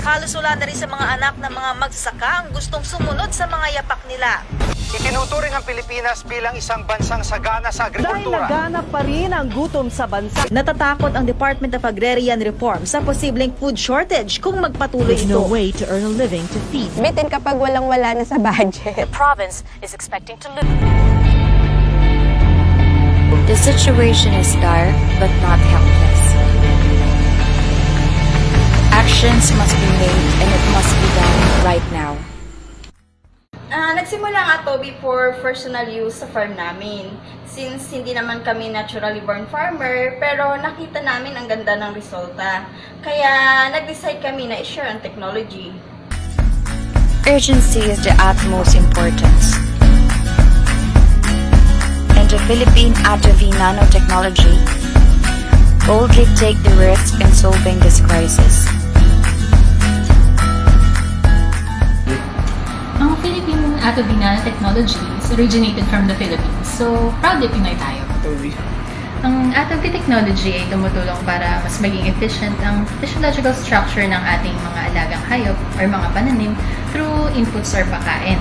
Halos wala na rin sa mga anak ng mga magsasaka ang gustong sumunod sa mga yapak nila. Itinuturing ang Pilipinas bilang isang bansang sagana sa Dahil agrikultura. laganap pa rin ang gutom sa bansa. Natatakot ang Department of Agrarian Reform sa posibleng food shortage kung magpatuloy There's ito. no way to earn a living to feed. Bitin kapag walang-wala na sa budget. The province is expecting to lose. The situation is dire but not helpless. Actions must be made and it must be done right now. Nagsimula nga to before personal use sa farm namin. Since hindi naman kami naturally born farmer, pero nakita namin ang ganda ng resulta. Kaya nag-decide kami na i-share ang technology. Urgency is the utmost importance. And the Philippine Atavy Nanotechnology boldly take the risk in solving this crisis. Ang Philippine Atavy Nanotechnologies originated from the Philippines, so proudly Pinoy tayo. Ang Atavy technology ay tumutulong para mas maging efficient ang physiological structure ng ating mga alagang hayop or mga pananim through inputs or pagkain.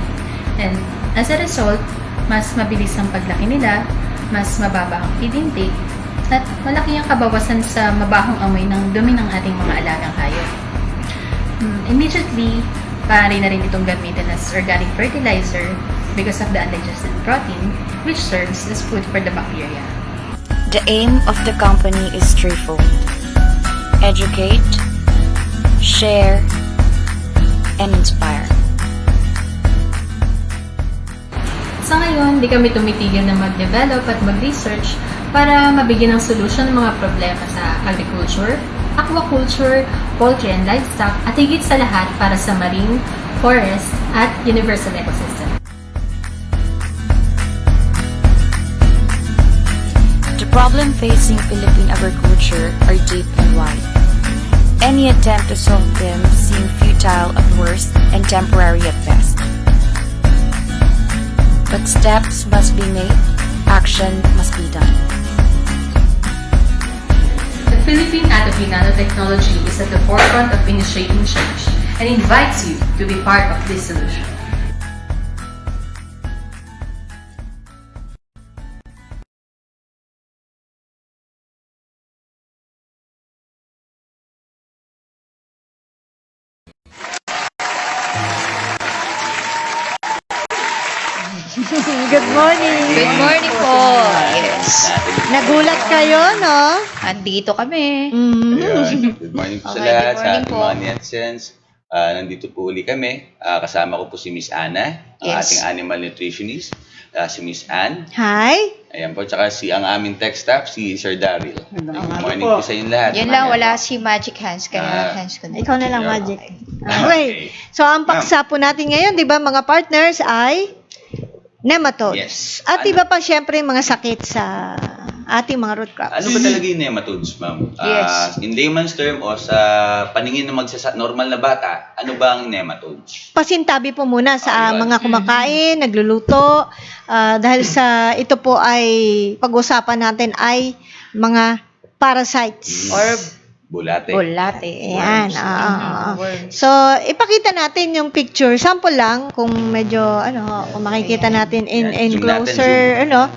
And as a result, mas mabilis ang paglaki nila, mas mababa ang feed intake, at malaki ang kabawasan sa mabahong amoy ng dumi ng ating mga alagang hayop. Immediately, maaari na rin itong gamitin as organic fertilizer because of the undigested protein, which serves as food for the bacteria. The aim of the company is threefold: educate, share, and inspire. Sa ngayon, di kami tumitigil na mag-develop at mag-research para mabigyan ng solusyon ng mga problema sa agriculture, aquaculture, poultry and livestock, at higit sa lahat para sa marine, forest, at universal ecosystem. The problem facing Philippine agriculture are deep and wide. Any attempt to solve them seem futile at worst and temporary at best. But steps must be made, action must be done. The Philippine Atavy Nanotechnology is at the forefront of initiating change and invites you to be part of this solution. Good morning. Good morning po. Yes. Nagulat kayo, no? Andito kami. Ayun. Good morning po sa Okay, lahat, good sa morning ating po. mga netizens. Nandito po uli kami. Kasama ko po si Miss Ana, ang Yes. ating animal nutritionist. Si Miss Ann. Hi. Ayan po, tsaka ang aming tech staff, si Sir Daryl. Good morning po sa inyo lahat. Yun lang, wala si Magic Hands, kaya hands ko na. Ikaw na lang, Yeah. Magic. Okay. So, ang paksa po natin ngayon, di ba, mga partners, ay nematodes. Yes. At iba pa, syempre, mga sakit sa ating mga root crops. Ano ba talaga yung nematodes, ma'am? Yes. In layman's term o sa paningin ng normal na bata, ano ba ang nematodes? Pasintabi po muna sa Ayun. mga kumakain, nagluluto, dahil sa ito po ay pag-usapan natin ay mga parasites. Or Bulate. bulate. Ayan. Worms. Worms. So, ipakita natin yung picture. Sample lang kung medyo, kung makikita natin in Yan, zoom closer, natin,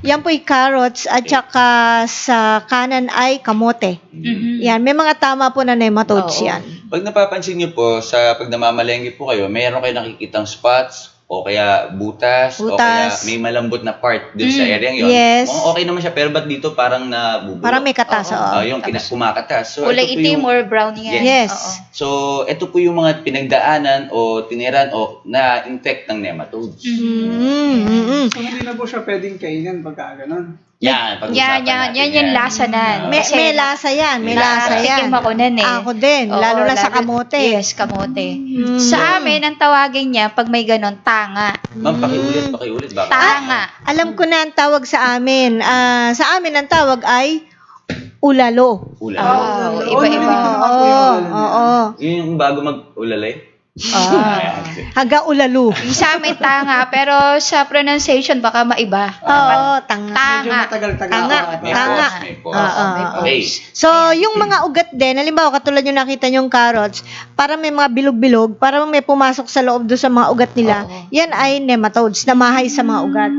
Yan po yung carrots at saka sa kanan ay kamote. Mhm. Yan, may mga tama po na nematodes Oo. yan. Pag napapansin niyo po, pag namamalengke po kayo, mayroon kayo nakikitang spots, o kaya butas, o kaya Butas. may malambot na part dun sa area yun. Yes. Mukhang okay naman siya, pero ba't dito parang nabubulok? Parang may katas, oo. Yung kumakatas. So, Kulay ito po itim yung- or brown yan. Yes. Oo. So, ito po yung mga pinagdaanan o tiniran o na-infect ng nematodes. So, hindi na po siya pwedeng kainin pagka ganun. Yan, pag-usapan natin Yan yung lasa na. May lasa yan, may lasa yan. Nakatikim ako nun eh. Ako din, Oo, lalo na sa kamote. Yes, kamote. Sa amin, ang tawagin niya, pag may ganon, tanga. Ma'am, pakiulit. Bakit? Tanga. Alam ko na ang tawag sa amin. Sa amin ang tawag ay ulalo. Ulalay. Wow, iba-iba. Oo. Yun yung bago mag-ulalay? Haga ulalu. Yung sa amin tanga, pero sa pronunciation baka maiba. Oo, tanga. Medyo Tanga. matagal-tagal. Tanga. May Tanga. pause, may pause. Oo. Okay. So, yung mga ugat din, halimbawa, katulad yung nakita yung carrots, para may mga bilog-bilog, para may pumasok sa loob doon sa mga ugat nila, yan ay nematodes, namahay sa mga ugat.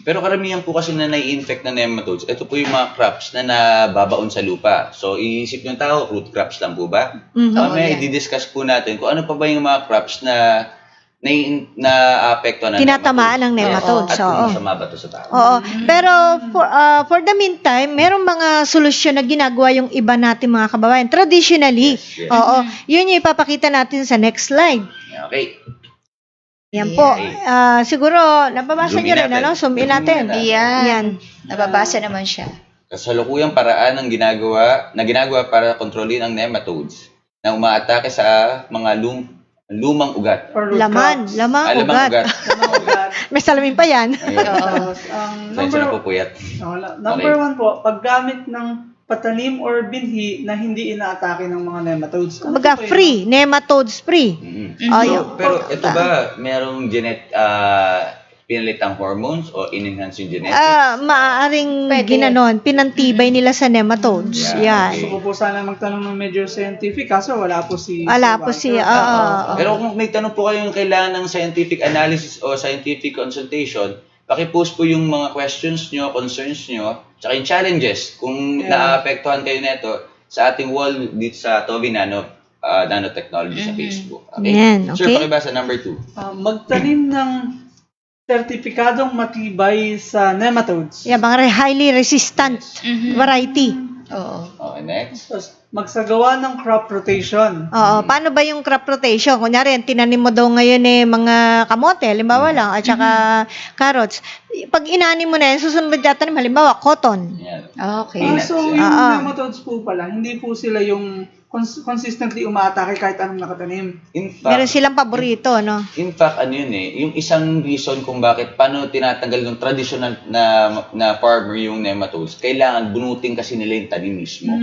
Pero karamihan po kasi na nai-infect na nematodes, ito po yung mga crops na nababaon sa lupa. So, iisip yung tao, root crops lang po ba? May i-discuss po natin kung ano pa ba yung mga crops na na-apekto ng Tinatamaan ng nematodes. At Oo. kung masama ba ito sa tao. Oo. Pero for the meantime, merong mga solusyon na ginagawa yung iba natin mga kababayan. Traditionally. Yes, yes. Oo. Yun yung ipapakita natin sa next slide. Okay. Yan po. Siguro, nababasa Zoom in nyo rin, natin. ano? Zoom in natin. Yan. Yan. Nababasa naman siya. Kasalukuyang paraan ng ginagawa para kontrolin ang nematodes na umaatake sa mga lumang ugat. Or root Laman. crops. Lamang Lamang ugat. ugat. May salamin pa yan. Ayun. Tapos, Sensya na po puyat. number one po, paggamit ng patanim or binhi na hindi inaatake ng mga nematodes. Ano Kumbaga, po yun? free. Nematodes free. Oh, yun. Pero ito ba, merong pinalitang hormones o in-enhance yung genetics? Maaaring Pwede. ginanon, pinantibay nila sa nematodes. Yeah, Yan. okay. Gusto ko po sana magtanong ng medyo scientific, kaso wala po si... Wala po si, Pero kung may tanong po kayo yung kailangan ng scientific analysis o scientific consultation, pakipost po yung mga questions nyo, concerns nyo, tsaka yung challenges kung naapektuhan kayo nito sa ating wall dito sa Toby Nanotechnology sa Facebook. Okay? Yan, Sir, okay. pakibasa number 2. Magtanim ng sertipikadong matibay sa nematodes. Yan, mga highly resistant variety. Oo. Okay, next. Tapos, magsagawa ng crop rotation. Oo, paano ba yung crop rotation? Kunyari, tinanim mo daw ngayon mga kamote, halimbawa lang, at saka carrots. Pag inanim mo na yan, susunod tatanim, halimbawa, cotton. Yan. Okay. Peanuts, So, yan. yung nematodes po pala, hindi po sila yung consistently umaatake kahit anong nakatanim. In Meron fact, silang paborito, no? In fact, ano yun yung isang reason kung bakit paano tinatanggal ng traditional na farmer yung nematodes, kailangan bunutin kasi nila yung tanim mismo.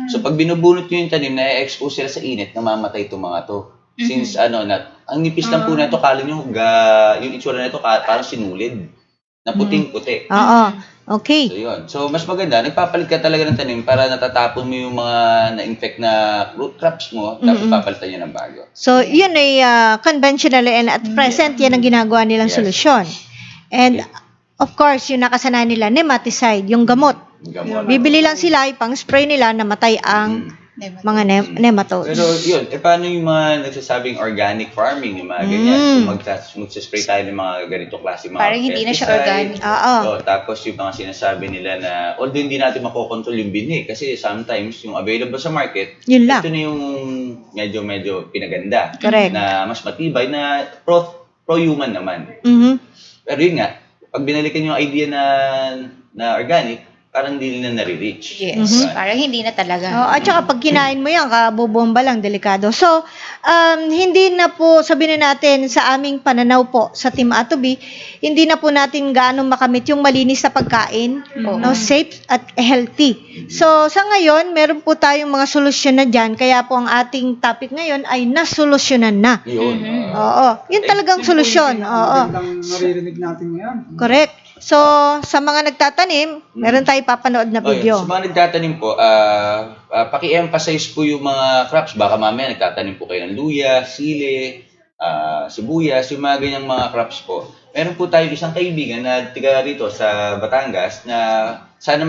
So pag binubunot nyo yung tanim, na-expose sila sa init, namamatay itong mga to. Since ang nipis lang po na ito, kala nyo, yung itsura na ito parang sinulid. Na puting-puti. Oo, okay. So yun. So mas maganda, nagpapalit ka talaga ng tanim para natatapon mo yung mga na-infect na root crops mo, tapos papalitan nyo ng bago. So, yun ay conventional and at present, yan ang ginagawa nilang Yes. solusyon. And, of course, yung nakasana nila, nematicide, yung gamot. Gamot. Bibili lang sila, ipang spray nila, namatay ang mga nematodes. Pero yun, paano yung mga nagsasabing organic farming, yung mga ganyan? So magsaspray tayo ng mga ganito klase mga Parang hindi na siya pesticide. organic. Oo. So, tapos yung mga sinasabi nila na, although hindi natin makokontrol yung binhi, kasi sometimes yung available sa market, Yun lang. ito na yung medyo pinaganda. Correct. Na mas matibay na pro-human naman. Mhm. Pero yun nga, pag binalikan yung idea na organic, parang hindi na nare-reach. Yes. Parang hindi na talaga. Oh, at saka pag kinain mo yan, kabubomba lang, delikado. So, hindi na po, sabihin na natin sa aming pananaw po sa Team Atobi, hindi na po natin gaano makamit yung malinis na pagkain, no, safe at healthy. So, sa ngayon, meron po tayong mga solusyon na dyan, kaya po ang ating topic ngayon ay nasolusyonan na. Yun. Oo, yun talagang solusyon. Oo. Ang naririnig natin ngayon. Correct. So, sa mga nagtatanim, meron tayong papanood na video. Sa mga nagtatanim po, paki-emphasize po yung mga crops. Baka mamaya nagtatanim po kayo ng luya, sili, sibuyas, yung mga ganyang mga crops po. Meron po tayong isang kaibigan na tiga rito sa Batangas na sana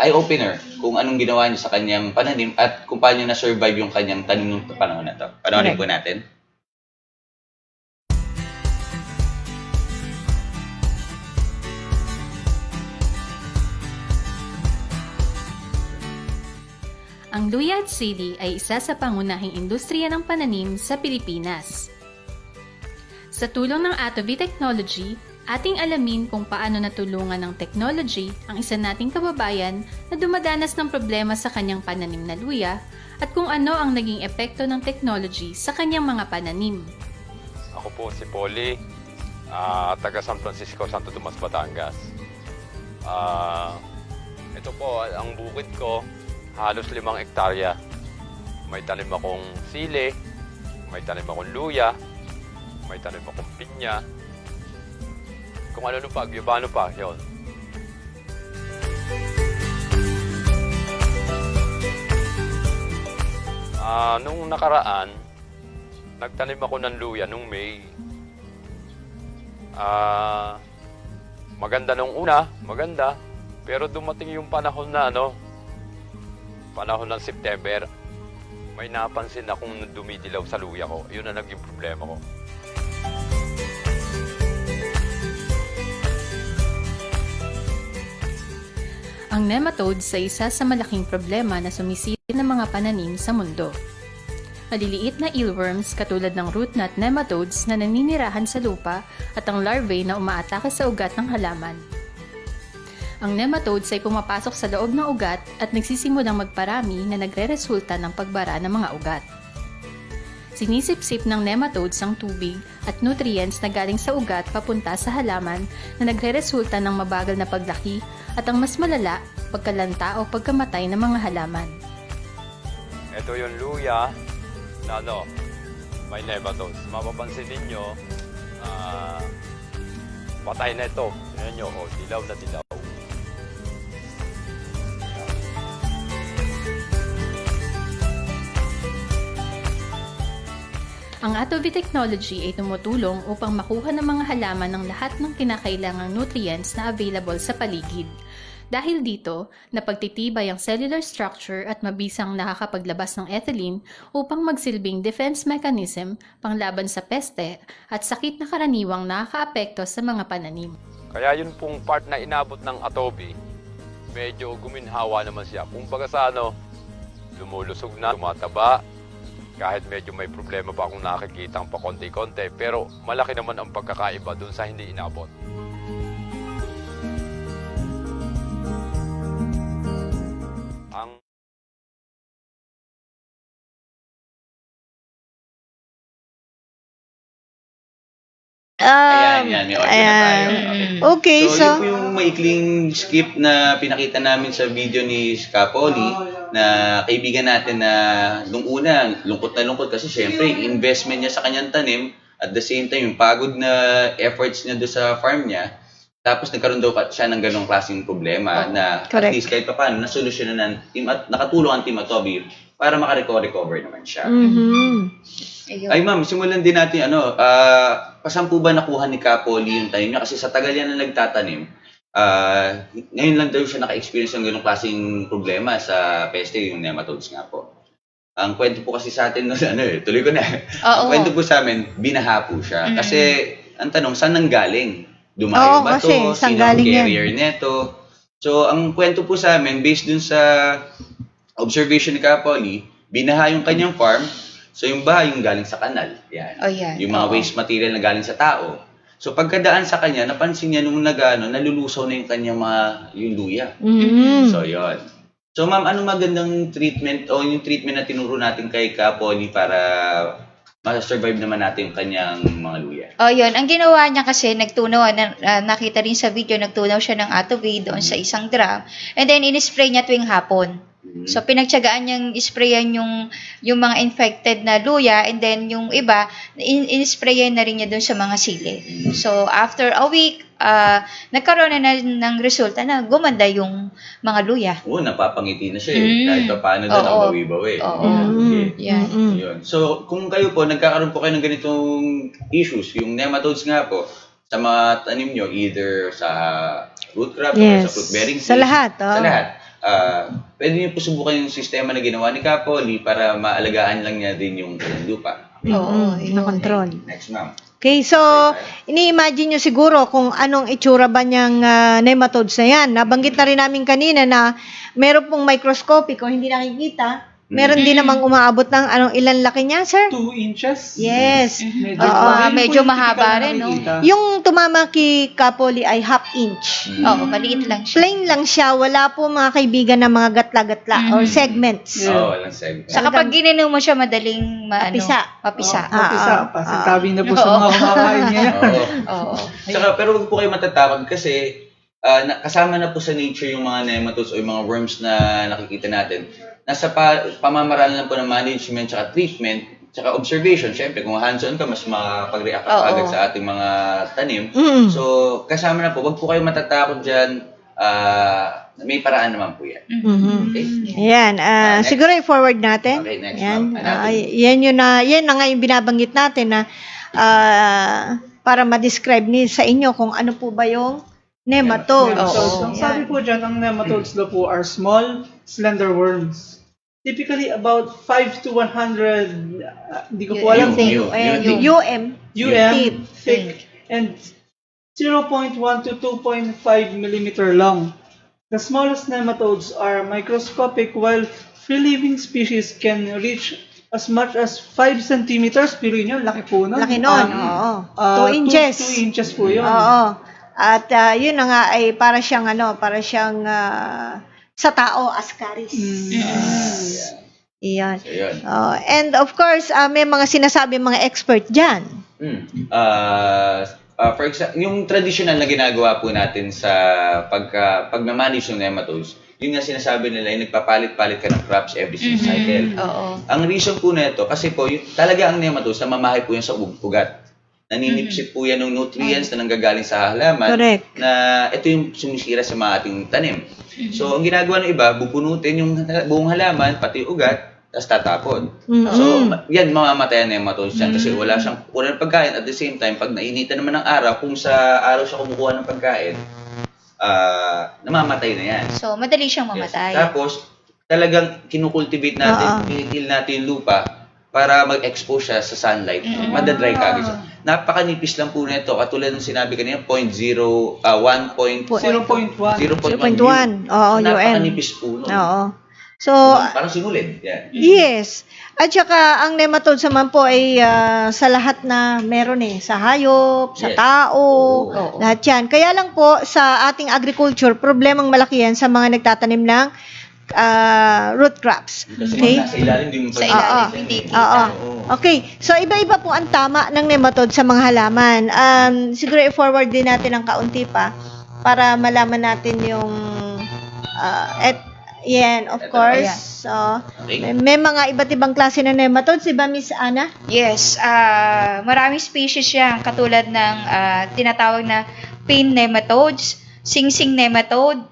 eye-opener kung anong ginawa niya sa kanyang pananim at kung paano na-survive yung kanyang tanim ng panahon na to. Panoorin po natin. Ang luya at sili ay isa sa pangunahing industriya ng pananim sa Pilipinas. Sa tulong ng Atobi Technology, ating alamin kung paano natulungan ng technology ang isa nating kababayan na dumadanas ng problema sa kanyang pananim na luya at kung ano ang naging epekto ng technology sa kanyang mga pananim. Ako po si Polly, taga San Francisco, Santo Tomas, Batangas. Ito po, ang bukid ko, halos 5 hektarya. May tanim akong sili, May tanim akong luya, may tanim akong pinya, kung ano pa, guyabano pa, yun. Nung nakaraan, nagtanim ako ng luya nung May. Maganda nung una, maganda. Pero dumating yung panahon na panahon ng September, may napansin akong dumidilaw sa luya ko. Yun ang naging problema ko. Ang nematodes ay isa sa malaking problema na sumisilip ng mga pananim sa mundo. Maliliit na eelworms katulad ng root knot nematodes na naninirahan sa lupa at ang larvae na umaatake sa ugat ng halaman. Ang nematodes ay pumapasok sa loob ng ugat at nagsisimulang magparami na nagre-resulta ng pagbara ng mga ugat. Sinisip-sip ng nematodes ang tubig at nutrients na galing sa ugat papunta sa halaman na nagre-resulta ng mabagal na paglaki at ang mas malala, pagkalanta o pagkamatay ng mga halaman. Ito yung luya na may nematodes. Mapapansin ninyo, patay na ito. Tignan nyo, dilaw na dilaw. Ang Atovi technology ay tumutulong upang makuha ng mga halaman ng lahat ng kinakailangang nutrients na available sa paligid. Dahil dito, napagtitibay ang cellular structure at mabisang nakakapaglabas ng ethylene upang magsilbing defense mechanism panglaban sa peste at sakit na karaniwang nakakaapekto sa mga pananim. Kaya yun pong part na inabot ng Atovi, medyo guminhawa naman siya. Kung baga sa lumulusog na, tumataba, kahit medyo may problema pa akong nakikita pa konti-konti, pero malaki naman ang pagkakaiba dun sa hindi inabot. Ang Ayan, may audio na tayo. Okay, So, yun po yung maikling skip na pinakita namin sa video ni Scapoli na kaibigan natin na nung una, lungkot na lungkot kasi syempre, investment niya sa kanyang tanim at the same time, yung pagod na efforts niya doon sa farm niya. Tapos nagkaroon daw siya ng ganong klaseng problema na correct. at least kahit pa paano, nasolusyonan ng team at nakatulong ang Team Atovi para makarecover naman siya. Ay ma'am, simulan din natin pasan po ba nakuha ni Capoli yung tanim niya? Kasi sa tagal yan na nagtatanim, ngayon lang daw siya naka-experience ng ganong klaseng problema sa peste, yung nematodes nga po. Ang kwento po kasi sa atin, tuloy ko na. Ang kwento po sa amin, binaha po siya. Kasi ang tanong, saan nanggaling? Dumayo ba to? Sino ang carrier neto? So, ang kwento po sa amin, based dun sa observation ni Capoli, binaha yung kanyang farm. So, yung bahay yung galing sa kanal. Yan. Yung mga waste material na galing sa tao. So, pagkadaan sa kanya, napansin niya nung nalulusaw na yung kanyang yung luya. So, yun. So, ma'am, ano magandang treatment o yung treatment na tinuro natin kay Capoli para ma-survive naman natin yung kanyang mga luya? Yun. Ang ginawa niya kasi, nagtunaw, nakita rin sa video, nagtunaw siya ng Atovi doon sa isang drum. And then, in-spray niya tuwing hapon. So, pinagtyagaan niyang isprayan yung mga infected na luya, and then yung iba, in-sprayan na rin niya doon sa mga sili. So, after a week, nagkaroon na ng resulta na gumanda yung mga luya. Napapangiti na siya kahit pa paano doon ang bawi-bawi. Yun. So, kung kayo po, nagkakaroon po kayo ng ganitong issues, yung nematodes nga po, sa mga tanim nyo, either sa root crop or sa fruit-bearing trees. Sa lahat. Sa lahat. Pwede niyo po subukan yung sistema na ginawa ni Capoli para maalagaan lang niya din yung lupa. Na-control. Next, ma'am. Okay, so, ini-imagine nyo siguro kung anong itsura ba niyang nematodes na yan. Nabanggit na rin namin kanina na meron pong microscopic o hindi nakikita. Meron din namang umaabot ng ilan laki niya, sir? 2 inches. Yes. Medyo mahaba rin, no? Yung tumama kay Capoli ay half inch. Maliit lang siya. Plain lang siya. Wala po mga kaibigan na mga gatla-gatla or segments. Walang segment. Sa kapag gininom mo siya, madaling mapisa. Pasintabi na po sa mga kumakain niya. Saka, pero huwag po kayo matatakot kasi kasama na po sa nature yung mga nematodes o yung mga worms na nakikita natin. Nasa pamamaraan lang po ng management at treatment, Tsaka observation, syempre, kung hands-on ka, mas makapag-react ka Oo. agad sa ating mga tanim. Mm. So, kasama na po, wag po kayo matatakot dyan. May paraan naman po yan. Mhm. Okay? Ayan, Next. siguro i-forward natin. Okay, next, Ayan, ma'am. yan na nga yung binabanggit natin na para ma-describe sa inyo kung ano po ba yung nematodes. Nematodes. Oo. Ang sabi po dyan, ang nematodes daw po are small, slender worms. Typically about 5 to 100, hindi ko po alam. UM. UM, thick, and 0.1 to 2.5 millimeter long. The smallest nematodes are microscopic, while free-living species can reach as much as 5 centimeters. Pero yun, laki po nun. Laki nun, oo. 2 inches. 2 inches po yun. Oo. At yun na nga ay para siyang sa tao, ascaris. Iyan. So, yun. And of course, may mga sinasabi mga expert dyan. For example, yung traditional na ginagawa po natin sa pag-manage ng nematodes, yun nga sinasabi nila, yung nagpapalit-palit ka ng crops every cycle. Oo. Ang reason po na ito, kasi po, talaga ang nematodes, namamahay po yan sa ugat. Naninipsip po yan ng nutrients na nanggagaling sa halaman. Correct. Na ito yung sumisira sa mga ating tanim. So, ang ginagawa ng iba, bubunutin yung buong halaman, pati ugat, tapos tatapon. So, yan, mamamatay ang nematodes yan kasi wala siyang kukuha ng pagkain. At the same time, pag nainitan naman ng araw, kung sa araw siya kumukuha ng pagkain, namamatay na yan. So, madali siyang mamatay. Tapos, talagang kinukultivate natin, tinitil natin yung lupa para mag-expose siya sa sunlight. Madadry ka agad siya. Napakanipis lang po nito. Katulad ng sinabi kanina, 0.01. 0.1. 0.1. Oo, Napakanipis po nun. Oo. So, Parang sinulid. Yan. yes. At saka, ang nematodes naman po ay sa lahat na meron sa hayop, sa Yes. tao, Oo. lahat yan. Kaya lang po, sa ating agriculture, problemang malaki yan sa mga nagtatanim ng root crops. Kasi Okay? nasa ilalim din mo pa Sa yun. ilalim, hindi kita. Oo. Okay. So, iba-iba po ang tama ng nematode sa mga halaman. Siguro i-forward din natin ng kaunti pa para malaman natin yung yan, of Ito, course. So, Okay. may mga iba't ibang klase ng nematodes, diba, Miss Ana? Yes, maraming species yan, katulad ng tinatawag na pin nematodes, sing-sing nematode,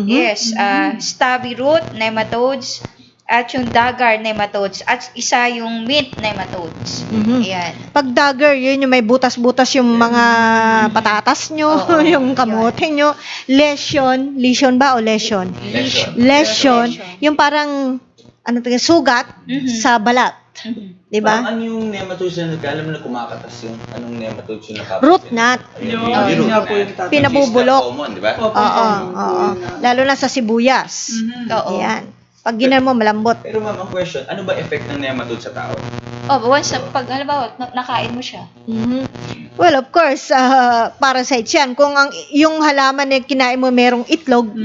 yes, stubby root nematodes, at yung dagger nematodes, at isa yung mint nematodes. Ayan. Pag dagger, yun yung may butas-butas yung mga patatas nyo, Oo, yung kamote nyo. Lesion ba o lesion? Lesion, yung parang sugat sa balat. Diba? Parang ano yung nematodes na alam mo na kumakatas yung anong nematodes yung nakapit? Root knot. Yun nga po yung tatanong. Pinabubulok. Common, di ba? Oo. Lalo na sa sibuyas. Oo. Ayan. Pag ginan mo, malambot. Pero ma'am, ang question, ano ba effect ng nematode sa tao? Once pag halimbawa nakain mo siya. Well, of course, parasites yan. Kung yung halaman na kinain mo merong itlog,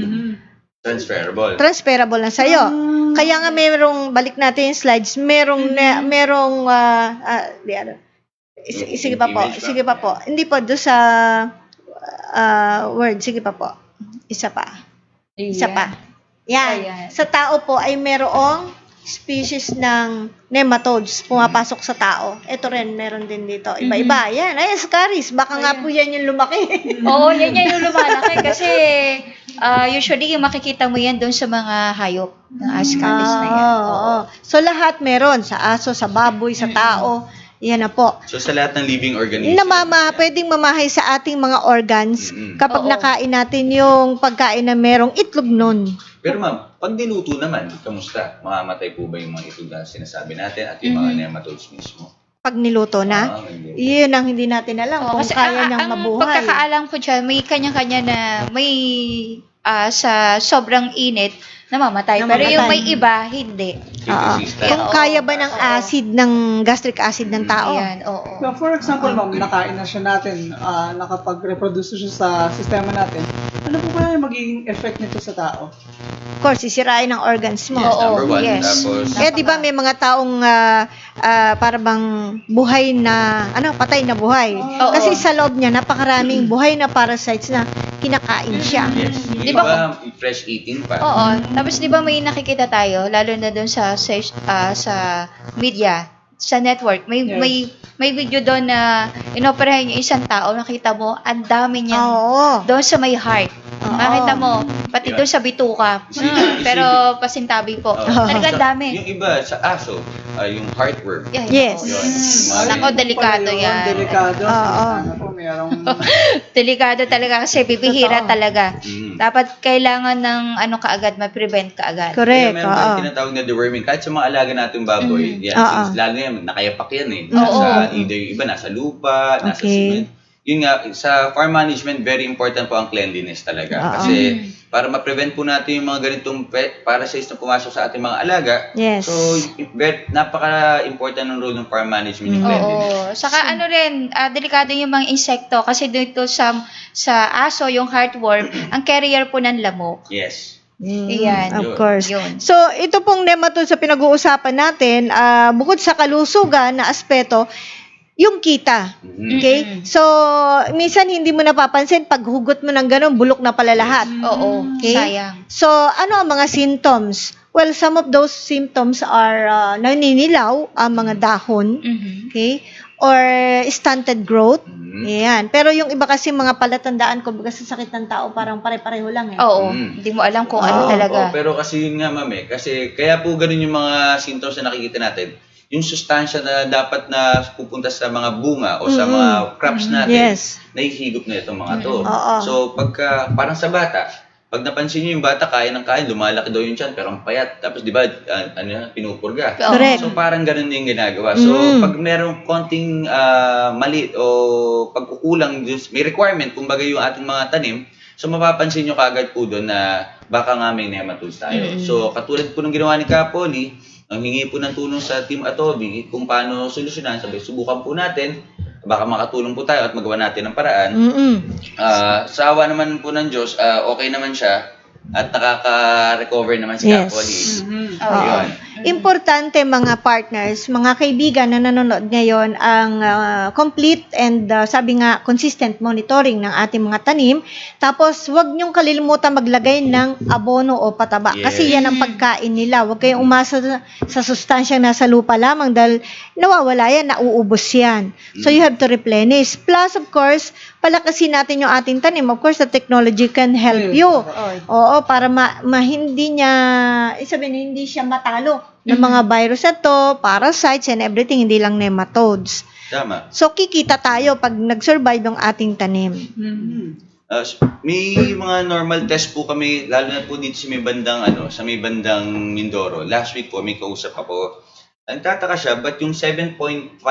transferable na sa'yo. Kaya nga balik natin yung slides, sige pa po. Hindi po, doon sa word, sige pa po. Isa pa. Yan. Ayan. Sa tao po ay merong species ng nematodes pumapasok sa tao. Ito rin, meron din dito. Iba-iba. Yan. Ay, ascaris. Baka nga po yan yung lumaki. Oo, yan yung lumalaki kasi usually yung makikita mo yan doon sa mga hayop ng ascaris na yan. Oo. So, lahat meron. Sa aso, sa baboy, sa tao. Yan na po. So, sa lahat ng living organism. Pwedeng mamahay sa ating mga organs kapag Oo. nakain natin yung pagkain na merong itlog nun. Pero ma'am, pag diluto naman, kamusta? Mamamatay po ba yung mga itlog na sinasabi natin at yung mga nematodes mismo? Pag niluto na, yun ang hindi natin alam kung Kasi kaya niyang ang mabuhay. pagkakaalam ko dyan, may kanya-kanya na may sa sobrang init, namamatay. Pero yung may iba, hindi. Kung kaya ba ng acid, ng gastric acid ng tao. Ayan, oo. So, for example, ma'am, nakain na siya natin, nakapag-reproduce siya sa sistema natin. Ano po kaya yung magiging effect nito sa tao? Of course, sisirain ang organs mo. Yes, number one. yes. Tapos, Di ba may mga taong para bang buhay na, patay na buhay. Oo. Kasi sa loob niya, napakaraming buhay na parasites na kinakain siya. yes. Di Di ba- ba fresh eating pa? Oo. Tapos di ba may nakikita tayo, lalo na doon sa media, sa network. May video doon na inoperahan yung isang tao, nakita mo, ang dami niya Oo. doon sa may heart. Makita mo, pati doon sa bituka. Pero pasintabi po. Talagang dami. Yung iba sa aso, yung heartworm. Yeah, Yes. Yun. Nako, delikado yan. Delikado. Oo. Sana po merong... Delikado talaga kasi bibihira Totoo. talaga. Mm. Dapat kailangan ng kaagad, ma-prevent kaagad. Kaya Correct. meron Oo. tayong tinatawag na deworming. Kahit sa mga alaga natin baboy, yan, Oo. since lalo yan, nakayapak yan eh. Oo. Nasa, either yung iba nasa lupa, nasa Okay. cement. Yun nga, sa farm management, very important po ang cleanliness talaga. Oo. Kasi para ma-prevent po natin yung mga ganitong parasites na pumasok sa ating mga alaga, Yes. so napaka-important ng role ng farm management yung cleanliness. Oo. Saka rin, delikado yung mga insekto kasi dito sa aso, yung heartworm, ang carrier po ng lamok. Yes. Iyan. Of course. Yun. So, ito pong nematode sa pinag-uusapan natin, bukod sa kalusugan na aspeto, yung kita. Okay? So, minsan hindi mo napapansin, pag hugot mo ng ganun, bulok na pala lahat. Oo. Okay? Sayang. So, ano ang mga symptoms? Well, some of those symptoms are naninilaw ang mga dahon, okay? Or stunted growth. Yan. Pero yung iba kasi mga palatandaan ko, baga sa sakit ng tao, parang pare-pareho lang eh. Oo. Hindi mo alam kung ano talaga. Pero kasi yun nga, ma'am kasi kaya po ganun yung mga symptoms na nakikita natin. Yung sustansya na dapat na pupunta sa mga bunga o sa mga crops natin, Yes. nahihigop na itong mga to. Oo. So, pagka, parang sa bata, pag napansin nyo yung bata, kain ng kain, lumalaki daw yung tiyan, pero ang payat. Tapos, di ba, pinupurga. Correct. So, parang ganun yung ginagawa. So, pag merong konting mali o pagkukulang, may requirement, kumbaga yung ating mga tanim, so, mapapansin nyo kagad po doon na baka nga may nematodes tayo. So, katulad po ng ginawa ni Kapoli, ang hingi po ng tulong sa Team Atobi kung paano solusyonan, sabi, subukan po natin, baka makatulong po tayo at magawa natin ng paraan. Sa awa naman po ng Diyos, okay naman siya at nakaka-recover naman si Yes. Kapoli. Oo. Importante mga partners, mga kaibigan na nanonood ngayon ang complete and sabi nga consistent monitoring ng ating mga tanim. Tapos huwag niyong kalilimutan maglagay ng abono o pataba kasi yan ang pagkain nila. Huwag kayong umasa sa sustansyang nasa lupa lamang dahil nawawala yan, nauubos yan. So you have to replenish. Plus of course, palakasin natin yung ating tanim. Of course, the technology can help you. Oo, para hindi niya, sabihin, hindi siya matalo ng mga virus na to, parasites and everything, hindi lang nematodes. Tama. So, kikita tayo pag nag-survive ang ating tanim. May mga normal test po kami, lalo na po dito sa may bandang, sa may bandang Mindoro. Last week po, may kausap ako. Nagtataka siya, but yung 7.5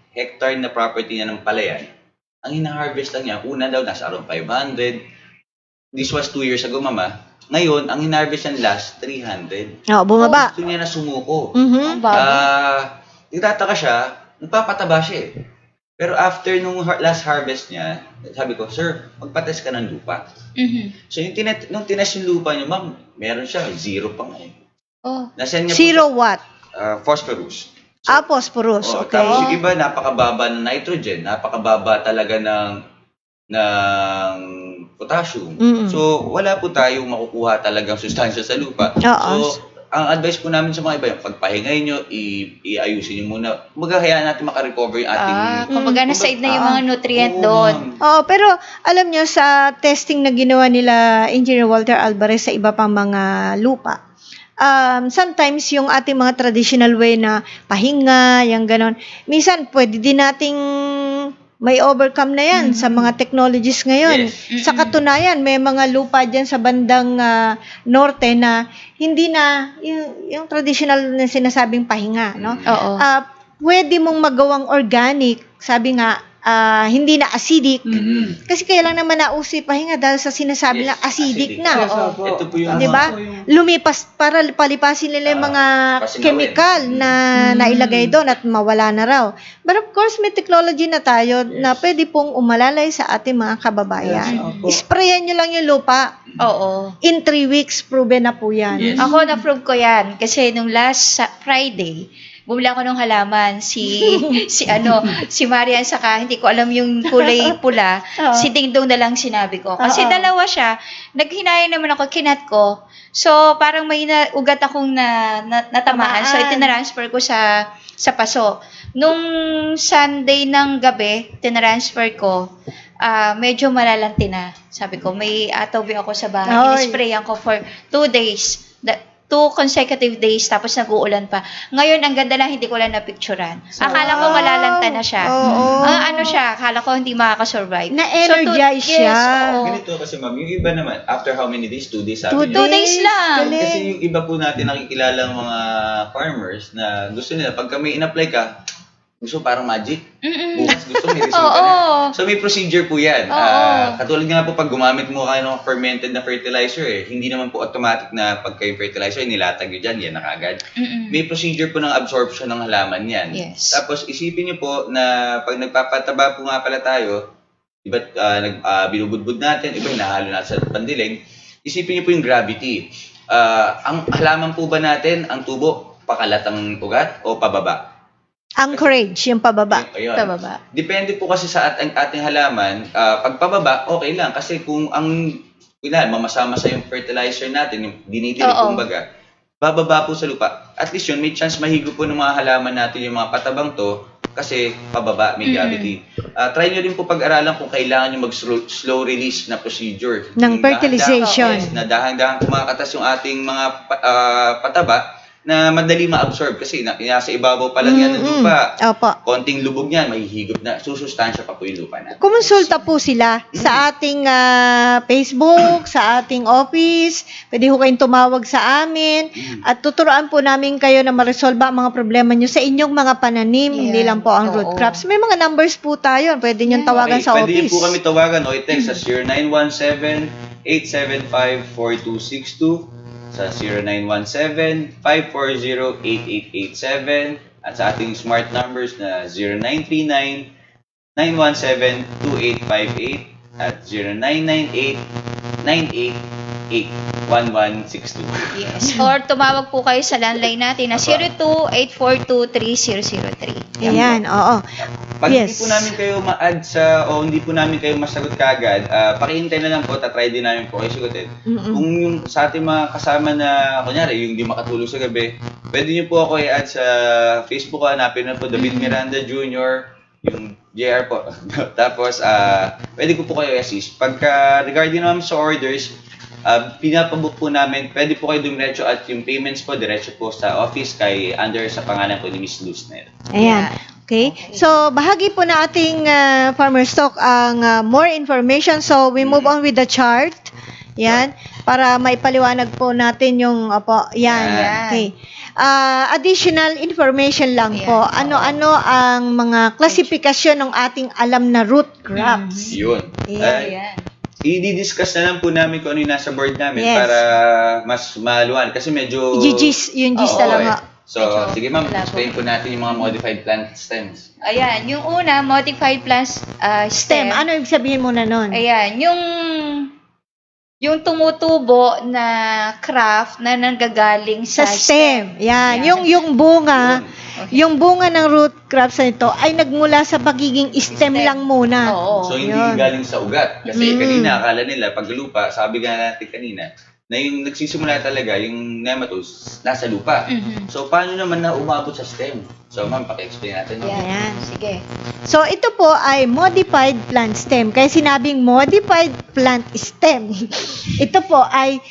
hectare na property niya ng Palayan, ang hina-harvest lang niya, una daw, nasa around 500. This was 2 years ago, mama. Ngayon, ang hinarvest niya last, 300. Bumaba. Gusto niya na sumuko. Ang bago. Nagtataka siya, nagpapataba siya eh. Pero after nung last harvest niya, sabi ko, sir, magpatest ka ng lupa. So, nung tinest yung lupa niya, ma'am, meron siya, 0 pa nga eh. Nasend niya Zero what? phosphorus. Phosphorus. Okay. Tapos yung iba, napakababa ng nitrogen, napakababa talaga ng potassium. So, wala po tayong makukuha talagang sustansya sa lupa. So, ang advice po namin sa mga iba, yung pagpahingay nyo, iayusin nyo muna. Magkakayaan natin makarecover yung ating... kumbaga na-save na yung mga nutrient doon. Pero alam nyo, sa testing na ginawa nila Engineer Walter Alvarez sa iba pang mga lupa, sometimes yung ating mga traditional way na pahinga, yung ganon, minsan pwede din nating may overcome na yan sa mga technologies ngayon. Sa katunayan, may mga lupa dyan sa bandang norte na hindi na yung traditional na sinasabing pahinga. No? Pwede mong magawang organic, sabi nga, hindi na acidic. Kasi kaya lang naman nausi pahinga dahil sa sinasabi na acidic na. Ito po yung... Diba? Lumipas para palipasin nila yung mga chemical na nailagay doon at mawala na raw. But of course, may technology na tayo na pwede pong umalalay sa ating mga kababayan. Sprayan nyo lang yung lupa. In 3 weeks, proven na po yan. Ako, na-prove ko yan. Kasi nung last Friday, bumili ako ng halaman, si Marian, saka hindi ko alam yung kulay pula, si Dingdong na lang sinabi ko. Kasi dalawa siya, naghinayang naman ako, kinat ko. So, parang may ugat akong natamaan. So, itinransfer ko sa paso. Nung Sunday ng gabi, tinransfer ko, medyo malalanti na. Sabi ko, may atobi ako sa bahay. Ay. Inisprayan ko for 2 days. 2 consecutive days, tapos nag-uulan pa. Ngayon, ang ganda lang, hindi ko lang napicturan. Akala ko malalanta na siya. Oo. Ano siya, akala ko hindi makakasurvive. Na-energize siya. Yes, oo. Ganito kasi ma'am, yung iba naman, after how many days? 2 days sabi 2 niya. 2 days lang. Galing. Kasi yung iba po natin nakikilala ng mga farmers na gusto nila, pagka may in-apply ka, gusto parang magic. Bukas gusto may result ka na. So may procedure po yan. Katulad nga po pag gumamit mo kayo ng fermented na fertilizer, hindi naman po automatic na pagka yung fertilizer, nilatag nyo dyan, yan na kagad. May procedure po ng absorption ng halaman yan. Yes. Tapos isipin nyo po na pag nagpapataba po nga pala tayo, iba't binubudbud natin, iba hinahalo natin sa pandilig, isipin nyo po yung gravity. Ang halaman po ba natin, ang tubo, pakalat ang ugat o pababa? Anchorage, yung pababa. Ayun. Pababa. Depende po kasi sa ating halaman. Pag pababa, okay lang. Kasi kung mamasa-masa yung fertilizer natin, yung dinidilig kumbaga, bababa po sa lupa. At least yun, may chance mahigo po ng mga halaman natin yung mga patabang to kasi pababa, may gravity. Try nyo rin po pag-aralan kung kailangan nyo mag-slow release na procedure. Ng fertilization. Yes, na dahan-dahan kumakatas yung ating mga pataba na madali ma-absorb kasi nasa ibabaw pa lang yan ng lupa. Opo. Konting lubog niyan, mahihigop na. Susustansya pa po yung lupa natin. Kumonsulta po sila sa ating Facebook, sa ating office. Pwede ho kayong tumawag sa amin at tuturuan po namin kayo na ma-resolve ang mga problema nyo sa inyong mga pananim, hindi lang po ang root crops. May mga numbers po tayo. Pwede nyo tawagan sa Pwede office. po kami tawagan o i-text sa 0917-875-4262 sa 0917-540-8887 at sa ating smart numbers na 0939-917-2858 at 0998-988-1162. Yes. Or tumawag po kayo sa landline natin na 02-842-3003. Ayan, oo. Pag Yes. hindi po namin kayo ma-add o hindi po namin kayo masagot kaagad, pakihintay na lang po, tatry din namin po kayo sagutin. Kung yung sa ating mga kasama na, kunyari, yung di makatulog sa gabi, pwede nyo po ako i-add sa Facebook, hanapin na po David Miranda Jr., yung JR po. Tapos, pwede ko po kayo i-assist. Pagka regarding naman sa orders, pinapabook po namin, pwede po kayo dumiretso at yung payments po, diretso po sa office under sa pangalan po ni Miss Luzner. Ayan. Okay. So, bahagi po na ating Farmer Stock ang more information. So, we move on with the chart. Yan. Para maipaliwanag po natin yung, yan. Okay. Additional information lang po. Ano-ano ang mga klasifikasyon ng ating alam na root crops. Yun. I-discuss na lang po namin kung ano yung nasa board namin para mas maluwan. Kasi medyo... Yung gist talaga. So, sige ma'am, explain po natin yung mga modified plant stems. Ayan, yung una, modified plant stem. Ano ibig sabihin muna nun? Ayan, yung tumutubo na craft na nanggagaling Sa stem. Yan. Yung bunga, yung bunga ng root crops na ito ay nagmula sa pagiging stem lang muna. Oo. So, hindi galing sa ugat. Kasi kanina, akala nila, pag lupa, sabi nga natin kanina, na yung nagsisimula talaga, yung nematodes, nasa lupa. So, paano naman na umabot sa stem? So, ma'am, paki-explain natin. Yan. Sige. So, ito po ay modified plant stem. Kaya sinabing modified plant stem. Ito po ay,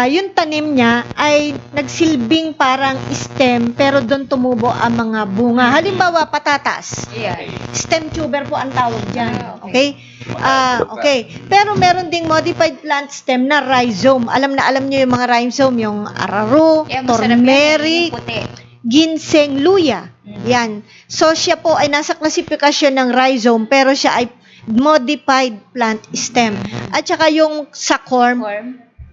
yung tanim niya ay nagsilbing parang stem, pero doon tumubo ang mga bunga. Halimbawa, patatas. Ayan. Stem tuber po ang tawag dyan. Okay. Okay? Pero meron ding modified plant stem na rhizome. Alam niyo yung mga rhizome, yung araro, Yan, masarap yan. turmeric, Yung puti. ginseng, luya. Yan. So, siya po ay nasa klasifikasyon ng rhizome, pero siya ay modified plant stem. At saka yung sa corm,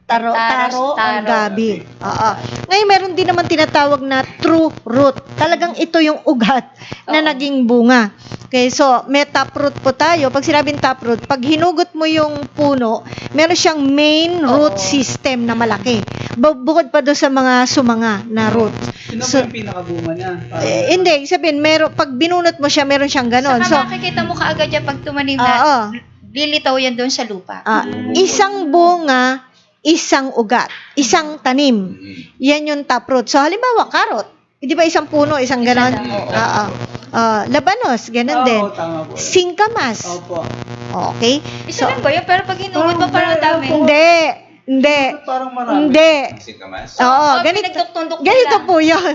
taro o gabi. Oo. Ngayon, meron din naman tinatawag na true root. Talagang ito yung ugat na naging bunga. Okay, so may taproot po tayo. Pag sinabing taproot, pag hinugot mo yung puno, meron siyang main root system na malaki. Bukod pa doon sa mga sumanga na root. Yun So, yung pinakabunga niya. hindi, sabihin, pag binunot mo siya, meron siyang ganon. Saka makikita mo kaagad yan pag tumanim Oo. na, lilitaw yan doon sa lupa. Isang bunga, isang ugat, isang tanim. Yan yung taproot. So, halimbawa, carrot. Di ba isang puno, isang ganon? lang, oo. Labanos, ganun din. Oo, tama po. Singkamas. Opo. Okay? Isa lang ba yun? Pero pag hinugod mo, parang dami. Hindi. Parang marami. Hindi. Singkamas. Oo, pinagduktundok ganito nila. po yun.